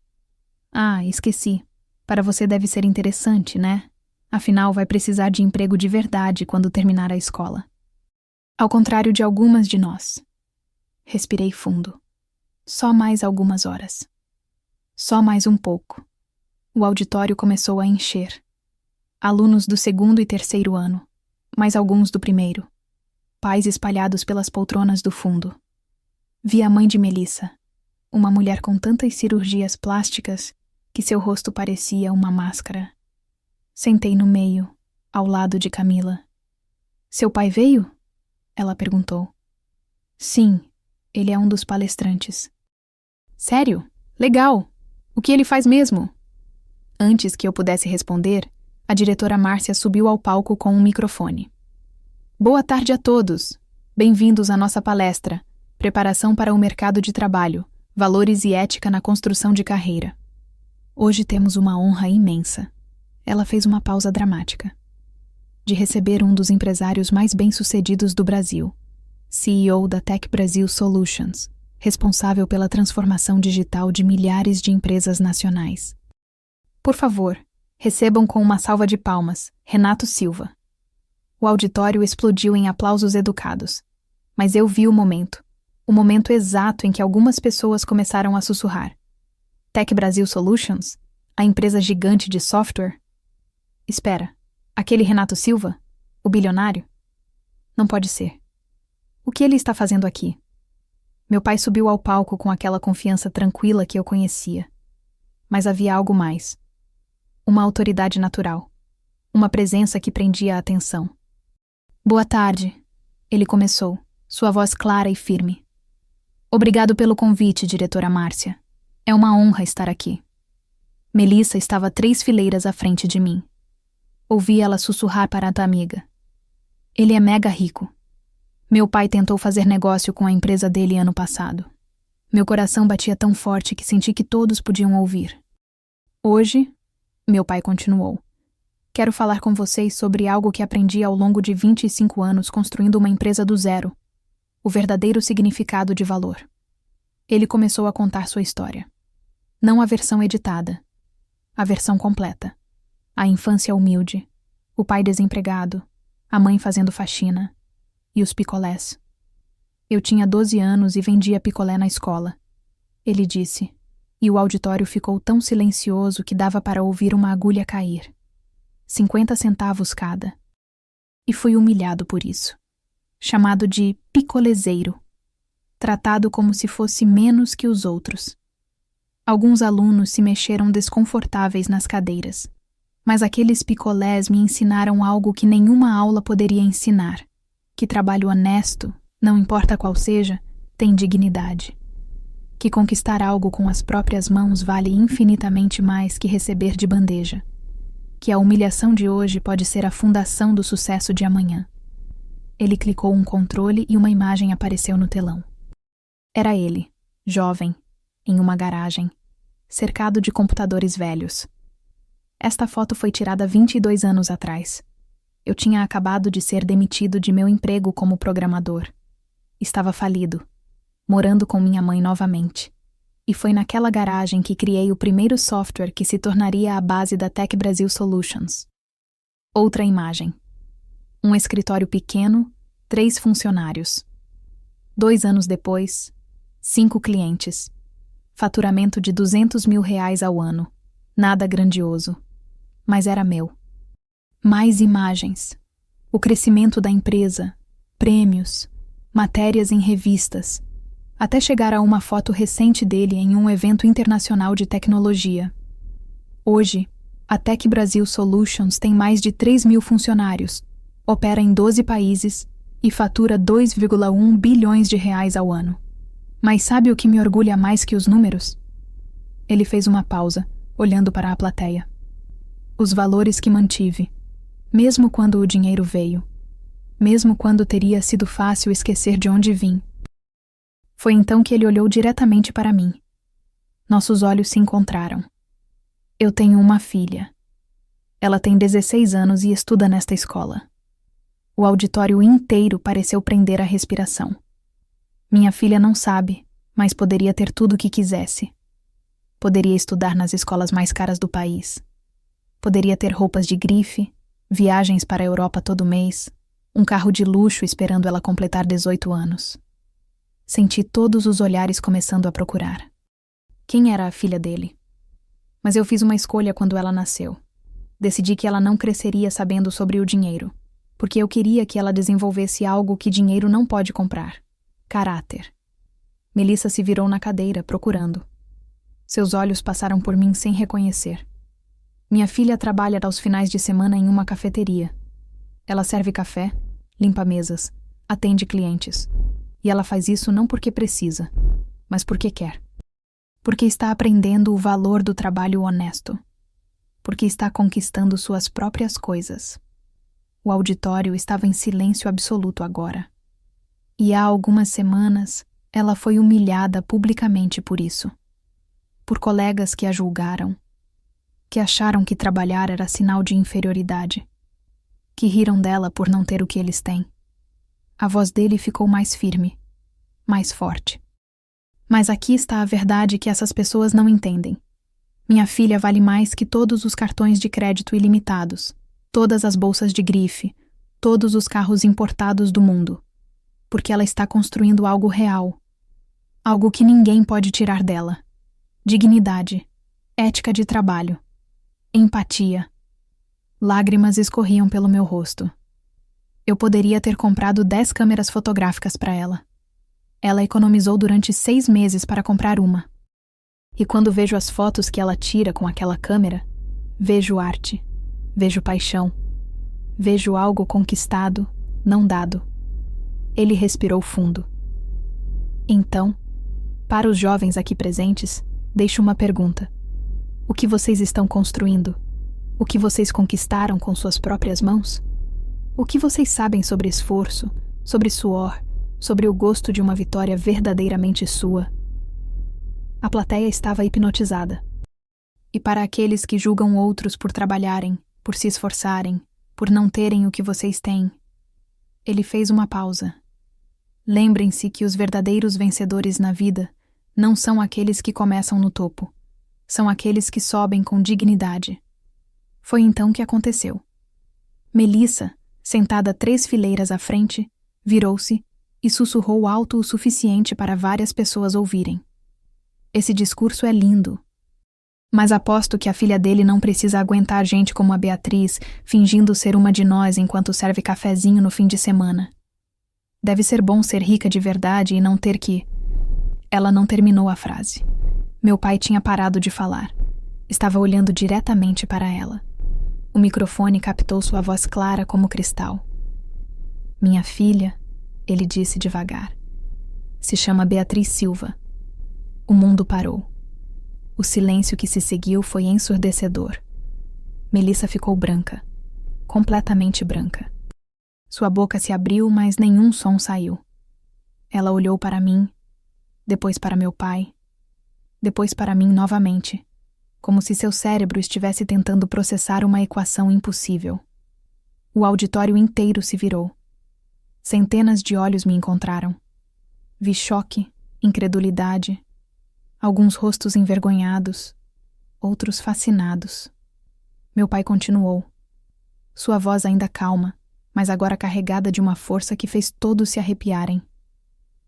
Ah, esqueci. Para você deve ser interessante, né? Afinal, vai precisar de emprego de verdade quando terminar a escola. Ao contrário de algumas de nós. Respirei fundo. Só mais algumas horas. Só mais um pouco. O auditório começou a encher. Alunos do 2º e 3º ano, mais alguns do 1º. Pais espalhados pelas poltronas do fundo. Vi a mãe de Melissa, uma mulher com tantas cirurgias plásticas que seu rosto parecia uma máscara. Sentei no meio, ao lado de Camila. Seu pai veio? Ela perguntou. Sim, ele é um dos palestrantes. Sério? Legal! O que ele faz mesmo? Antes que eu pudesse responder, a diretora Márcia subiu ao palco com um microfone. Boa tarde a todos! Bem-vindos à nossa palestra, Preparação para o Mercado de Trabalho, Valores e Ética na Construção de Carreira. Hoje temos uma honra imensa. Ela fez uma pausa dramática. De receber um dos empresários mais bem-sucedidos do Brasil, CEO da Tech Brasil Solutions, responsável pela transformação digital de milhares de empresas nacionais. Por favor, recebam com uma salva de palmas, Renato Silva. O auditório explodiu em aplausos educados. Mas eu vi o momento exato em que algumas pessoas começaram a sussurrar. Tech Brasil Solutions? A empresa gigante de software? Espera, aquele Renato Silva? O bilionário? Não pode ser. O que ele está fazendo aqui? Meu pai subiu ao palco com aquela confiança tranquila que eu conhecia. Mas havia algo mais. Uma autoridade natural. Uma presença que prendia a atenção. Boa tarde, ele começou, sua voz clara e firme. Obrigado pelo convite, diretora Márcia. É uma honra estar aqui. Melissa estava 3 fileiras à frente de mim. Ouvi ela sussurrar para a amiga. Ele é mega rico. Meu pai tentou fazer negócio com a empresa dele ano passado. Meu coração batia tão forte que senti que todos podiam ouvir. Hoje, meu pai continuou. Quero falar com vocês sobre algo que aprendi ao longo de 25 anos construindo uma empresa do zero. O verdadeiro significado de valor. Ele começou a contar sua história. Não a versão editada. A versão completa. A infância humilde. O pai desempregado. A mãe fazendo faxina. E os picolés. Eu tinha 12 anos e vendia picolé na escola. Ele disse. E o auditório ficou tão silencioso que dava para ouvir uma agulha cair. 50 centavos cada. E fui humilhado por isso. Chamado de picolezeiro. Tratado como se fosse menos que os outros. Alguns alunos se mexeram desconfortáveis nas cadeiras. Mas aqueles picolés me ensinaram algo que nenhuma aula poderia ensinar. Que trabalho honesto, não importa qual seja, tem dignidade. Que conquistar algo com as próprias mãos vale infinitamente mais que receber de bandeja. Que a humilhação de hoje pode ser a fundação do sucesso de amanhã. Ele clicou um controle e uma imagem apareceu no telão. Era ele, jovem, em uma garagem, cercado de computadores velhos. Esta foto foi tirada 22 anos atrás. Eu tinha acabado de ser demitido de meu emprego como programador. Estava falido, morando com minha mãe novamente. E foi naquela garagem que criei o primeiro software que se tornaria a base da Tech Brasil Solutions. Outra imagem. Um escritório pequeno, 3 funcionários. 2 anos depois, 5 clientes. Faturamento de R$200 mil ao ano. Nada grandioso. Mas era meu. Mais imagens. O crescimento da empresa. Prêmios. Matérias em revistas. Até chegar a uma foto recente dele em um evento internacional de tecnologia. Hoje, a Tech Brasil Solutions tem mais de 3 mil funcionários, opera em 12 países e fatura R$2,1 bilhões ao ano. Mas sabe o que me orgulha mais que os números? Ele fez uma pausa, olhando para a plateia. Os valores que mantive, mesmo quando o dinheiro veio, mesmo quando teria sido fácil esquecer de onde vim. Foi então que ele olhou diretamente para mim. Nossos olhos se encontraram. Eu tenho uma filha. Ela tem 16 anos e estuda nesta escola. O auditório inteiro pareceu prender a respiração. Minha filha não sabe, mas poderia ter tudo o que quisesse. Poderia estudar nas escolas mais caras do país. Poderia ter roupas de grife, viagens para a Europa todo mês, um carro de luxo esperando ela completar 18 anos. Senti todos os olhares começando a procurar. Quem era a filha dele? Mas eu fiz uma escolha quando ela nasceu. Decidi que ela não cresceria sabendo sobre o dinheiro, porque eu queria que ela desenvolvesse algo que dinheiro não pode comprar: caráter. Melissa se virou na cadeira, procurando. Seus olhos passaram por mim sem reconhecer. Minha filha trabalha aos finais de semana em uma cafeteria. Ela serve café, limpa mesas, atende clientes. E ela faz isso não porque precisa, mas porque quer. Porque está aprendendo o valor do trabalho honesto. Porque está conquistando suas próprias coisas. O auditório estava em silêncio absoluto agora. E há algumas semanas, ela foi humilhada publicamente por isso. Por colegas que a julgaram, que acharam que trabalhar era sinal de inferioridade, que riram dela por não ter o que eles têm. A voz dele ficou mais firme, mais forte. Mas aqui está a verdade que essas pessoas não entendem. Minha filha vale mais que todos os cartões de crédito ilimitados, todas as bolsas de grife, todos os carros importados do mundo, porque ela está construindo algo real, algo que ninguém pode tirar dela. Dignidade, ética de trabalho, empatia. Lágrimas escorriam pelo meu rosto. Eu poderia ter comprado 10 câmeras fotográficas para ela. Ela economizou durante 6 meses para comprar uma. E quando vejo as fotos que ela tira com aquela câmera, vejo arte, vejo paixão, vejo algo conquistado, não dado. Ele respirou fundo. Então, para os jovens aqui presentes, deixo uma pergunta. O que vocês estão construindo? O que vocês conquistaram com suas próprias mãos? O que vocês sabem sobre esforço, sobre suor, sobre o gosto de uma vitória verdadeiramente sua? A plateia estava hipnotizada. E para aqueles que julgam outros por trabalharem, por se esforçarem, por não terem o que vocês têm, ele fez uma pausa. Lembrem-se que os verdadeiros vencedores na vida não são aqueles que começam no topo. São aqueles que sobem com dignidade. Foi então que aconteceu. Melissa, sentada 3 fileiras à frente, virou-se e sussurrou alto o suficiente para várias pessoas ouvirem. Esse discurso é lindo. Mas aposto que a filha dele não precisa aguentar gente como a Beatriz fingindo ser uma de nós enquanto serve cafezinho no fim de semana. Deve ser bom ser rica de verdade e não ter que... Ela não terminou a frase. Meu pai tinha parado de falar. Estava olhando diretamente para ela. O microfone captou sua voz clara como cristal. Minha filha, ele disse devagar, se chama Beatriz Silva. O mundo parou. O silêncio que se seguiu foi ensurdecedor. Melissa ficou branca, completamente branca. Sua boca se abriu, mas nenhum som saiu. Ela olhou para mim, depois para meu pai, depois para mim novamente, como se seu cérebro estivesse tentando processar uma equação impossível. O auditório inteiro se virou. Centenas de olhos me encontraram. Vi choque, incredulidade, alguns rostos envergonhados, outros fascinados. Meu pai continuou. Sua voz ainda calma, mas agora carregada de uma força que fez todos se arrepiarem.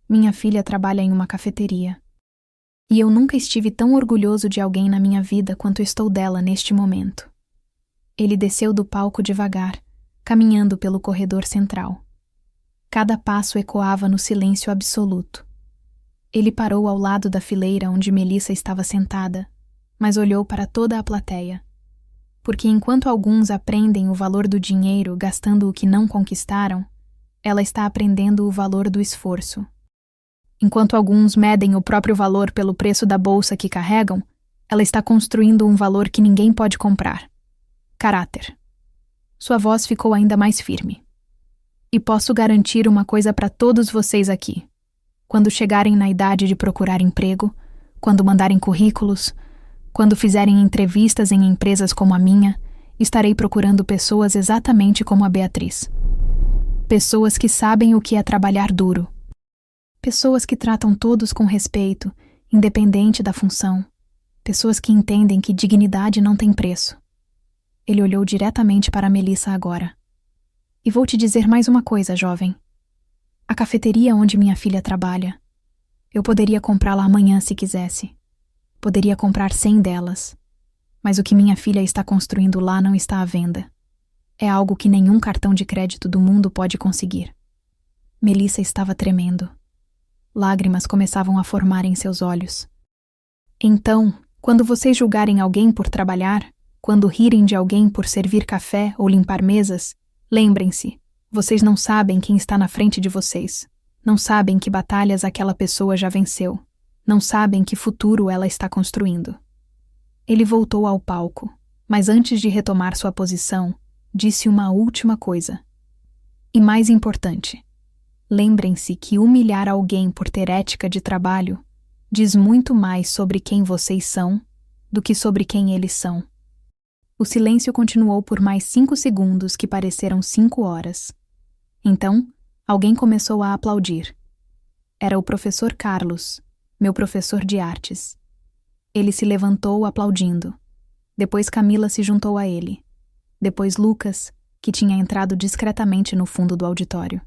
Minha filha trabalha em uma cafeteria. E eu nunca estive tão orgulhoso de alguém na minha vida quanto estou dela neste momento. Ele desceu do palco devagar, caminhando pelo corredor central. Cada passo ecoava no silêncio absoluto. Ele parou ao lado da fileira onde Melissa estava sentada, mas olhou para toda a plateia. Porque enquanto alguns aprendem o valor do dinheiro gastando o que não conquistaram, ela está aprendendo o valor do esforço. Enquanto alguns medem o próprio valor pelo preço da bolsa que carregam, ela está construindo um valor que ninguém pode comprar. Caráter. Sua voz ficou ainda mais firme. E posso garantir uma coisa para todos vocês aqui. Quando chegarem na idade de procurar emprego, quando mandarem currículos, quando fizerem entrevistas em empresas como a minha, estarei procurando pessoas exatamente como a Beatriz. Pessoas que sabem o que é trabalhar duro. Pessoas que tratam todos com respeito, independente da função. Pessoas que entendem que dignidade não tem preço. Ele olhou diretamente para Melissa agora. E vou te dizer mais uma coisa, jovem. A cafeteria onde minha filha trabalha, eu poderia comprá-la amanhã se quisesse. Poderia comprar 100 delas. Mas o que minha filha está construindo lá não está à venda. É algo que nenhum cartão de crédito do mundo pode conseguir. Melissa estava tremendo. Lágrimas começavam a formar em seus olhos. Então, quando vocês julgarem alguém por trabalhar, quando rirem de alguém por servir café ou limpar mesas, lembrem-se, vocês não sabem quem está na frente de vocês. Não sabem que batalhas aquela pessoa já venceu. Não sabem que futuro ela está construindo. Ele voltou ao palco, mas antes de retomar sua posição, disse uma última coisa. E mais importante, lembrem-se que humilhar alguém por ter ética de trabalho diz muito mais sobre quem vocês são do que sobre quem eles são. O silêncio continuou por mais 5 segundos que pareceram 5 horas. Então, alguém começou a aplaudir. Era o professor Carlos, meu professor de artes. Ele se levantou aplaudindo. Depois Camila se juntou a ele. Depois Lucas, que tinha entrado discretamente no fundo do auditório.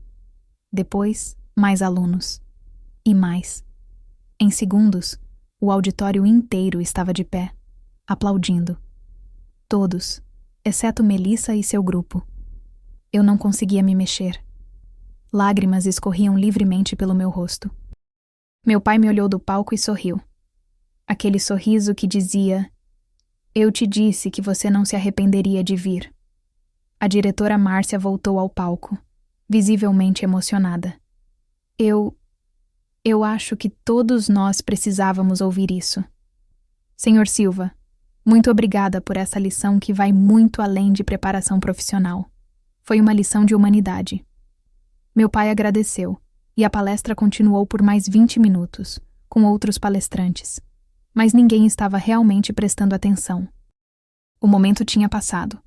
Depois, mais alunos. E mais. Em segundos, o auditório inteiro estava de pé, aplaudindo. Todos, exceto Melissa e seu grupo. Eu não conseguia me mexer. Lágrimas escorriam livremente pelo meu rosto. Meu pai me olhou do palco e sorriu. Aquele sorriso que dizia: "Eu te disse que você não se arrependeria de vir." A diretora Márcia voltou ao palco, visivelmente emocionada. Eu acho que todos nós precisávamos ouvir isso. Senhor Silva, muito obrigada por essa lição que vai muito além de preparação profissional. Foi uma lição de humanidade. Meu pai agradeceu, e a palestra continuou por mais 20 minutos, com outros palestrantes. Mas ninguém estava realmente prestando atenção. O momento tinha passado.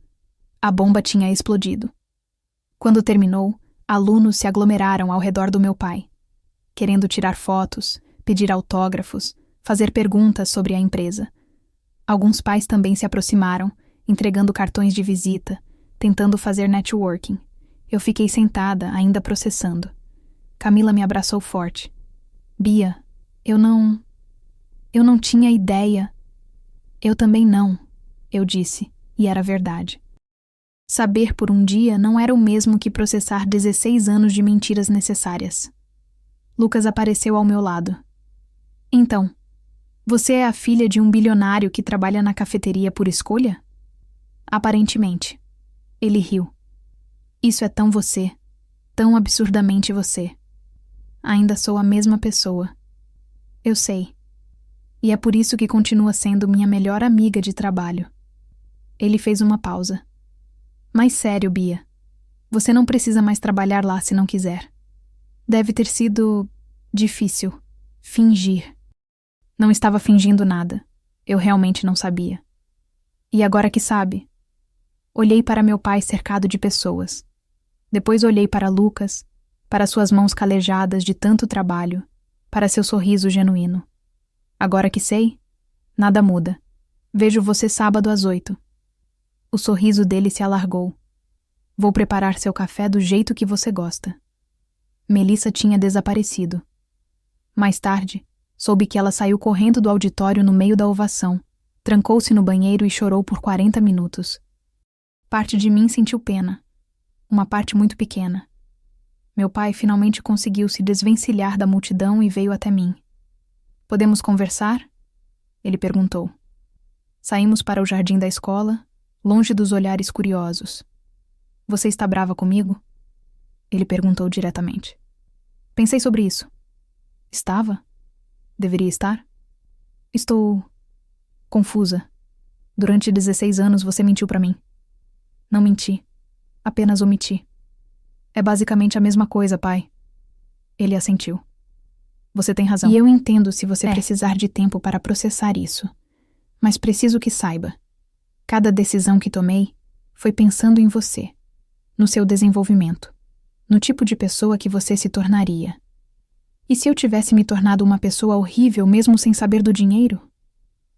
A bomba tinha explodido. Quando terminou, alunos se aglomeraram ao redor do meu pai, querendo tirar fotos, pedir autógrafos, fazer perguntas sobre a empresa. Alguns pais também se aproximaram, entregando cartões de visita, tentando fazer networking. Eu fiquei sentada, ainda processando. Camila me abraçou forte. Bia, eu não tinha ideia. Eu também não, eu disse, e era verdade. Saber por um dia não era o mesmo que processar 16 anos de mentiras necessárias. Lucas apareceu ao meu lado. Então, você é a filha de um bilionário que trabalha na cafeteria por escolha? Aparentemente. Ele riu. Isso é tão você, tão absurdamente você. Ainda sou a mesma pessoa. Eu sei. E é por isso que continua sendo minha melhor amiga de trabalho. Ele fez uma pausa. Mas sério, Bia, você não precisa mais trabalhar lá se não quiser. Deve ter sido difícil. Fingir. Não estava fingindo nada. Eu realmente não sabia. E agora que sabe? Olhei para meu pai cercado de pessoas. Depois olhei para Lucas, para suas mãos calejadas de tanto trabalho, para seu sorriso genuíno. Agora que sei, nada muda. Vejo você sábado às 8. O sorriso dele se alargou. Vou preparar seu café do jeito que você gosta. Melissa tinha desaparecido. Mais tarde, soube que ela saiu correndo do auditório no meio da ovação, trancou-se no banheiro e chorou por 40 minutos. Parte de mim sentiu pena. Uma parte muito pequena. Meu pai finalmente conseguiu se desvencilhar da multidão e veio até mim. "Podemos conversar?" Ele perguntou. Saímos para o jardim da escola, longe dos olhares curiosos. "Você está brava comigo?" Ele perguntou diretamente. Pensei sobre isso. Estava? Deveria estar? Estou confusa. Durante 16 anos você mentiu para mim. Não menti. Apenas omiti. É basicamente a mesma coisa, pai. Ele assentiu. Você tem razão. E eu entendo se você precisar de tempo para processar isso. Mas preciso que saiba. Cada decisão que tomei foi pensando em você, no seu desenvolvimento, no tipo de pessoa que você se tornaria. E se eu tivesse me tornado uma pessoa horrível mesmo sem saber do dinheiro?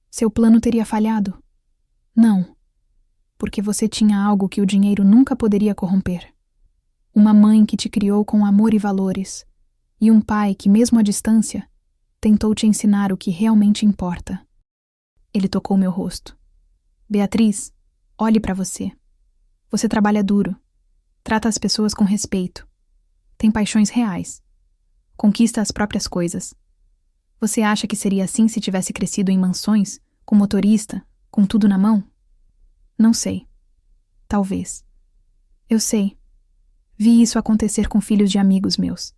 Seu plano teria falhado? Não, porque você tinha algo que o dinheiro nunca poderia corromper. Uma mãe que te criou com amor e valores, e um pai que, mesmo à distância, tentou te ensinar o que realmente importa. Ele tocou meu rosto. Beatriz, olhe para você. Você trabalha duro, trata as pessoas com respeito, tem paixões reais, conquista as próprias coisas. Você acha que seria assim se tivesse crescido em mansões, com motorista, com tudo na mão? Não sei. Talvez. Eu sei. Vi isso acontecer com filhos de amigos meus.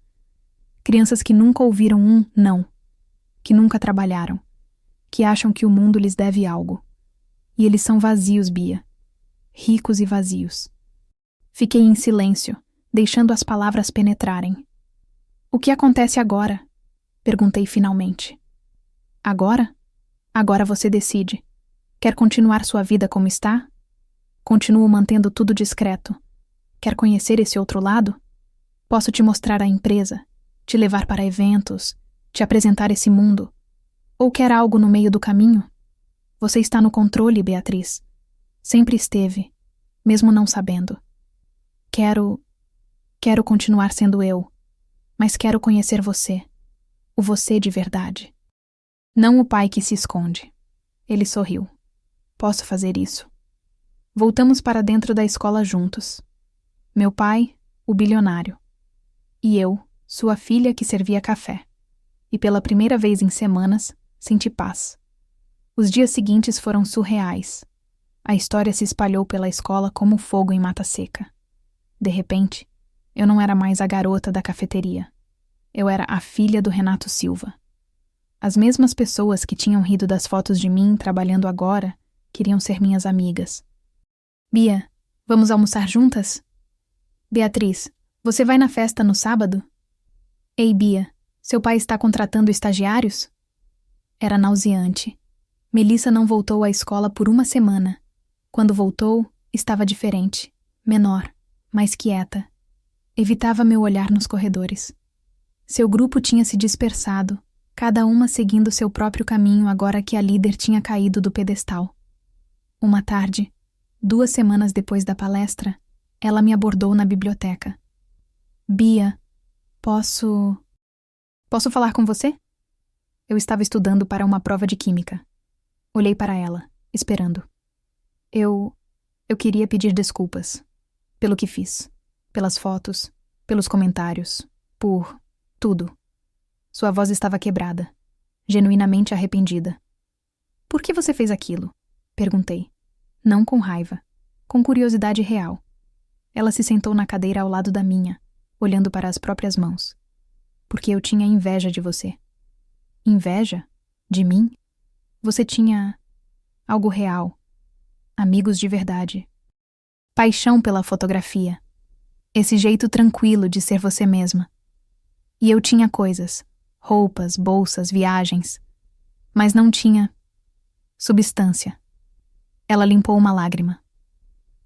Crianças que nunca ouviram um não, que nunca trabalharam, que acham que o mundo lhes deve algo. E eles são vazios, Bia. Ricos e vazios. Fiquei em silêncio, deixando as palavras penetrarem. O que acontece agora? Perguntei finalmente. Agora? Agora você decide. Quer continuar sua vida como está? Continuo mantendo tudo discreto. Quer conhecer esse outro lado? Posso te mostrar a empresa, te levar para eventos, te apresentar esse mundo. Ou quer algo no meio do caminho? Você está no controle, Beatriz. Sempre esteve, mesmo não sabendo. Quero continuar sendo eu, mas quero conhecer você, o você de verdade. Não o pai que se esconde. Ele sorriu. Posso fazer isso. Voltamos para dentro da escola juntos. Meu pai, o bilionário. E eu, sua filha que servia café. E pela primeira vez em semanas, senti paz. Os dias seguintes foram surreais. A história se espalhou pela escola como fogo em mata seca. De repente, eu não era mais a garota da cafeteria. Eu era a filha do Renato Silva. As mesmas pessoas que tinham rido das fotos de mim trabalhando agora queriam ser minhas amigas. Bia, vamos almoçar juntas? Beatriz, você vai na festa no sábado? Ei, Bia, seu pai está contratando estagiários? Era nauseante. Melissa não voltou à escola por uma semana. Quando voltou, estava diferente, menor, mais quieta. Evitava meu olhar nos corredores. Seu grupo tinha se dispersado, cada uma seguindo seu próprio caminho agora que a líder tinha caído do pedestal. Uma tarde, 2 semanas depois da palestra, ela me abordou na biblioteca. Bia, posso falar com você? Eu estava estudando para uma prova de química. Olhei para ela, esperando. Eu queria pedir desculpas. Pelo que fiz. Pelas fotos, pelos comentários, por tudo. Sua voz estava quebrada, genuinamente arrependida. Por que você fez aquilo? Perguntei. Não com raiva, com curiosidade real. Ela se sentou na cadeira ao lado da minha, olhando para as próprias mãos. Porque eu tinha inveja de você. Inveja? De mim? Você tinha algo real. Amigos de verdade. Paixão pela fotografia. Esse jeito tranquilo de ser você mesma. E eu tinha coisas, roupas, bolsas, viagens. Mas não tinha substância. Ela limpou uma lágrima.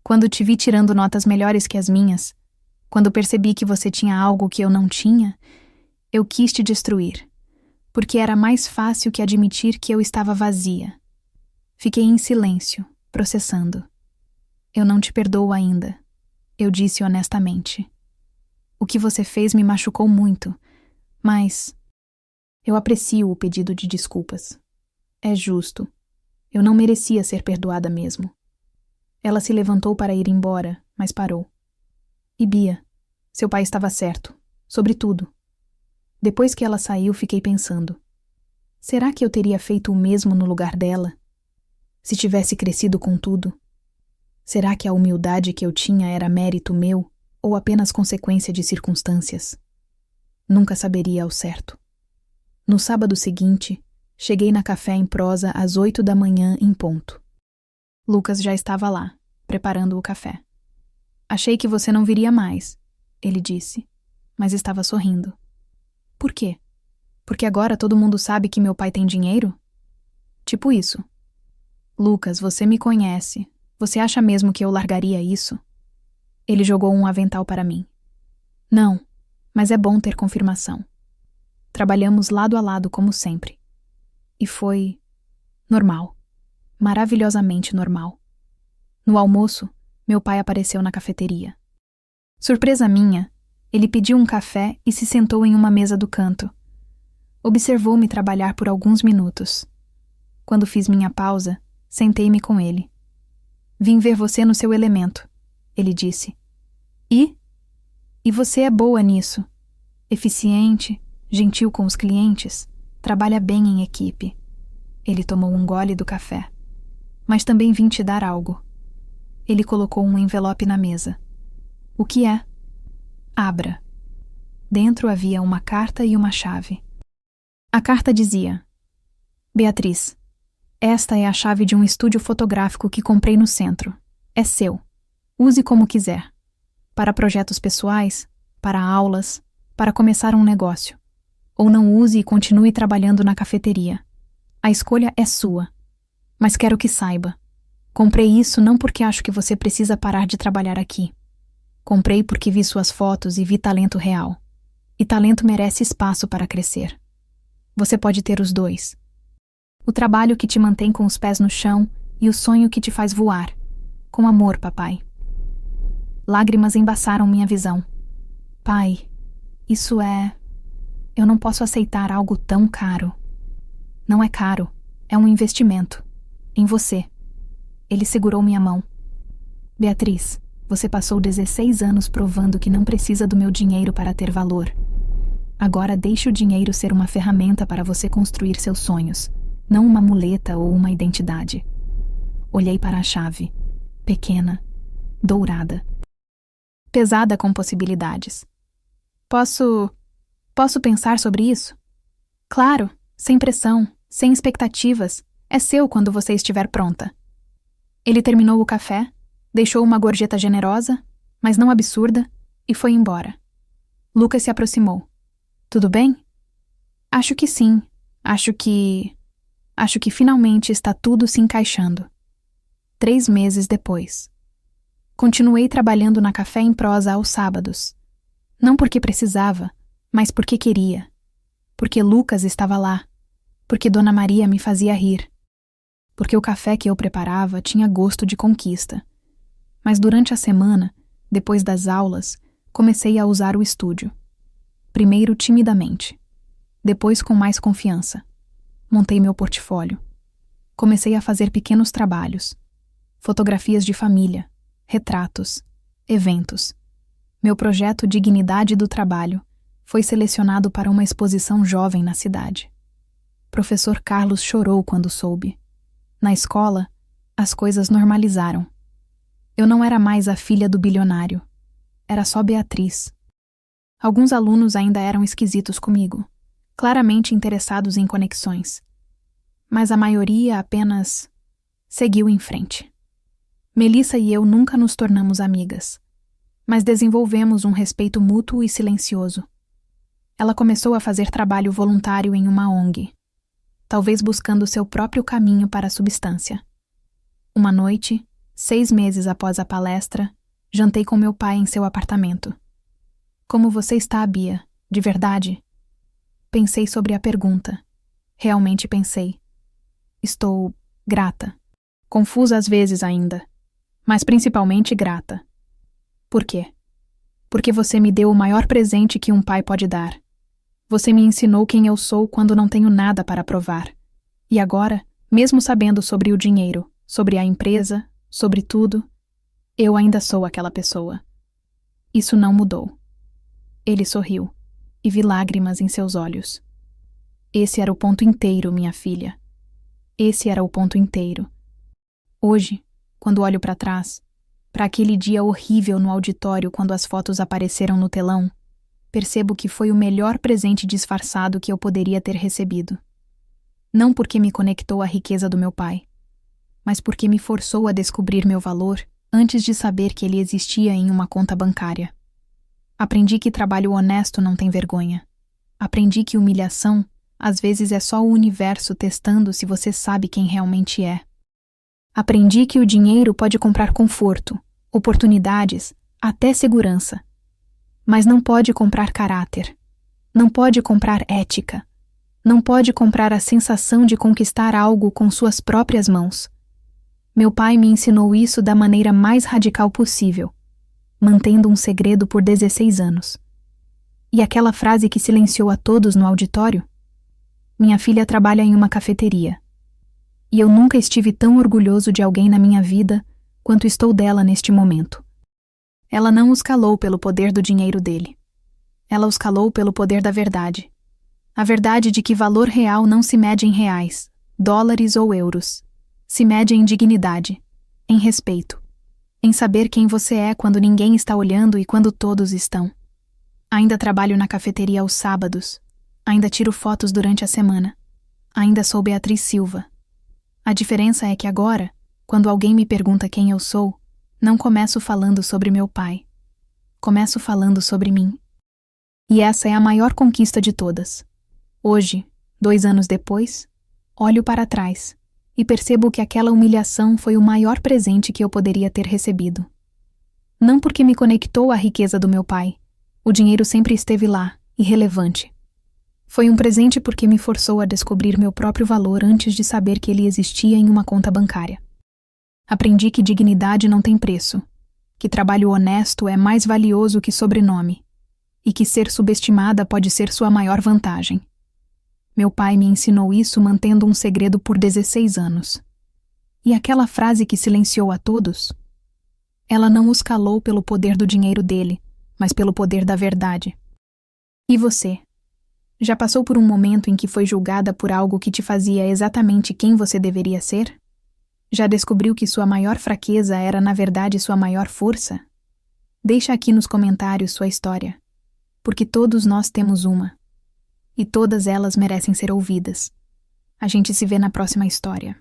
Quando te vi tirando notas melhores que as minhas, quando percebi que você tinha algo que eu não tinha, eu quis te destruir, porque era mais fácil que admitir que eu estava vazia. Fiquei em silêncio, processando. Eu não te perdoo ainda, eu disse honestamente. O que você fez me machucou muito, mas eu aprecio o pedido de desculpas. É justo. Eu não merecia ser perdoada mesmo. Ela se levantou para ir embora, mas parou. E Bia, seu pai estava certo, sobre tudo. Depois que ela saiu, fiquei pensando. Será que eu teria feito o mesmo no lugar dela? Se tivesse crescido com tudo? Será que a humildade que eu tinha era mérito meu ou apenas consequência de circunstâncias? Nunca saberia ao certo. No sábado seguinte, cheguei na Café em Prosa às 8 da manhã em ponto. Lucas já estava lá, preparando o café. Achei que você não viria mais, ele disse, mas estava sorrindo. Por quê? Porque agora todo mundo sabe que meu pai tem dinheiro? Tipo isso. Lucas, você me conhece. Você acha mesmo que eu largaria isso? Ele jogou um avental para mim. Não, mas é bom ter confirmação. Trabalhamos lado a lado como sempre. E foi normal. Maravilhosamente normal. No almoço, meu pai apareceu na cafeteria. Surpresa minha, ele pediu um café e se sentou em uma mesa do canto. Observou-me trabalhar por alguns minutos. Quando fiz minha pausa, sentei-me com ele. Vim ver você no seu elemento, ele disse. E você é boa nisso. Eficiente, gentil com os clientes, trabalha bem em equipe. Ele tomou um gole do café. Mas também vim te dar algo. Ele colocou um envelope na mesa. O que é? Abra. Dentro havia uma carta e uma chave. A carta dizia: Beatriz, esta é a chave de um estúdio fotográfico que comprei no centro. É seu. Use como quiser. Para projetos pessoais, para aulas, para começar um negócio. Ou não use e continue trabalhando na cafeteria. A escolha é sua. Mas quero que saiba. Comprei isso não porque acho que você precisa parar de trabalhar aqui. Comprei porque vi suas fotos e vi talento real. E talento merece espaço para crescer. Você pode ter os dois. O trabalho que te mantém com os pés no chão e o sonho que te faz voar. Com amor, papai. Lágrimas embaçaram minha visão. Pai, isso é... Eu não posso aceitar algo tão caro. Não é caro, é um investimento. Em você. Ele segurou minha mão. Beatriz, você passou 16 anos provando que não precisa do meu dinheiro para ter valor. Agora deixe o dinheiro ser uma ferramenta para você construir seus sonhos, não uma muleta ou uma identidade. Olhei para a chave. Pequena, dourada. Pesada com possibilidades. Posso pensar sobre isso? Claro, sem pressão, sem expectativas. É seu quando você estiver pronta. Ele terminou o café, deixou uma gorjeta generosa, mas não absurda, e foi embora. Lucas se aproximou. Tudo bem? Acho que sim. Acho que finalmente está tudo se encaixando. 3 meses depois. Continuei trabalhando na Café em Prosa aos sábados. Não porque precisava, mas porque queria. Porque Lucas estava lá. Porque Dona Maria me fazia rir. Porque o café que eu preparava tinha gosto de conquista. Mas durante a semana, depois das aulas, comecei a usar o estúdio. Primeiro timidamente. Depois com mais confiança. Montei meu portfólio. Comecei a fazer pequenos trabalhos. Fotografias de família, retratos, eventos. Meu projeto Dignidade do Trabalho foi selecionado para uma exposição jovem na cidade. Professor Carlos chorou quando soube. Na escola, as coisas normalizaram. Eu não era mais a filha do bilionário. Era só Beatriz. Alguns alunos ainda eram esquisitos comigo, claramente interessados em conexões. Mas a maioria apenas seguiu em frente. Melissa e eu nunca nos tornamos amigas, mas desenvolvemos um respeito mútuo e silencioso. Ela começou a fazer trabalho voluntário em uma ONG, talvez buscando seu próprio caminho para a substância. Uma noite, 6 meses após a palestra, jantei com meu pai em seu apartamento. Como você está, Bia? De verdade? Pensei sobre a pergunta. Realmente pensei. Estou grata. Confusa às vezes ainda, mas principalmente grata. Por quê? Porque você me deu o maior presente que um pai pode dar. Você me ensinou quem eu sou quando não tenho nada para provar. E agora, mesmo sabendo sobre o dinheiro, sobre a empresa, sobre tudo, eu ainda sou aquela pessoa. Isso não mudou. Ele sorriu, e vi lágrimas em seus olhos. Esse era o ponto inteiro, minha filha. Esse era o ponto inteiro. Hoje, quando olho para trás, para aquele dia horrível no auditório quando as fotos apareceram no telão, percebo que foi o melhor presente disfarçado que eu poderia ter recebido. Não porque me conectou à riqueza do meu pai, mas porque me forçou a descobrir meu valor antes de saber que ele existia em uma conta bancária. Aprendi que trabalho honesto não tem vergonha. Aprendi que humilhação, às vezes, é só o universo testando se você sabe quem realmente é. Aprendi que o dinheiro pode comprar conforto, oportunidades, até segurança. Mas não pode comprar caráter. Não pode comprar ética. Não pode comprar a sensação de conquistar algo com suas próprias mãos. Meu pai me ensinou isso da maneira mais radical possível, mantendo um segredo por 16 anos. E aquela frase que silenciou a todos no auditório? Minha filha trabalha em uma cafeteria. E eu nunca estive tão orgulhoso de alguém na minha vida quanto estou dela neste momento. Ela não os calou pelo poder do dinheiro dele. Ela os calou pelo poder da verdade. A verdade de que valor real não se mede em reais, dólares ou euros. Se mede em dignidade, em respeito, em saber quem você é quando ninguém está olhando e quando todos estão. Ainda trabalho na cafeteria aos sábados. Ainda tiro fotos durante a semana. Ainda sou Beatriz Silva. A diferença é que agora, quando alguém me pergunta quem eu sou, não começo falando sobre meu pai. Começo falando sobre mim. E essa é a maior conquista de todas. Hoje, 2 anos depois, olho para trás e percebo que aquela humilhação foi o maior presente que eu poderia ter recebido. Não porque me conectou à riqueza do meu pai. O dinheiro sempre esteve lá, irrelevante. Foi um presente porque me forçou a descobrir meu próprio valor antes de saber que ele existia em uma conta bancária. Aprendi que dignidade não tem preço, que trabalho honesto é mais valioso que sobrenome, e que ser subestimada pode ser sua maior vantagem. Meu pai me ensinou isso mantendo um segredo por 16 anos. E aquela frase que silenciou a todos? Ela não os calou pelo poder do dinheiro dele, mas pelo poder da verdade. E você? Já passou por um momento em que foi julgada por algo que te fazia exatamente quem você deveria ser? Já descobriu que sua maior fraqueza era, na verdade, sua maior força? Deixa aqui nos comentários sua história, porque todos nós temos uma, e todas elas merecem ser ouvidas. A gente se vê na próxima história.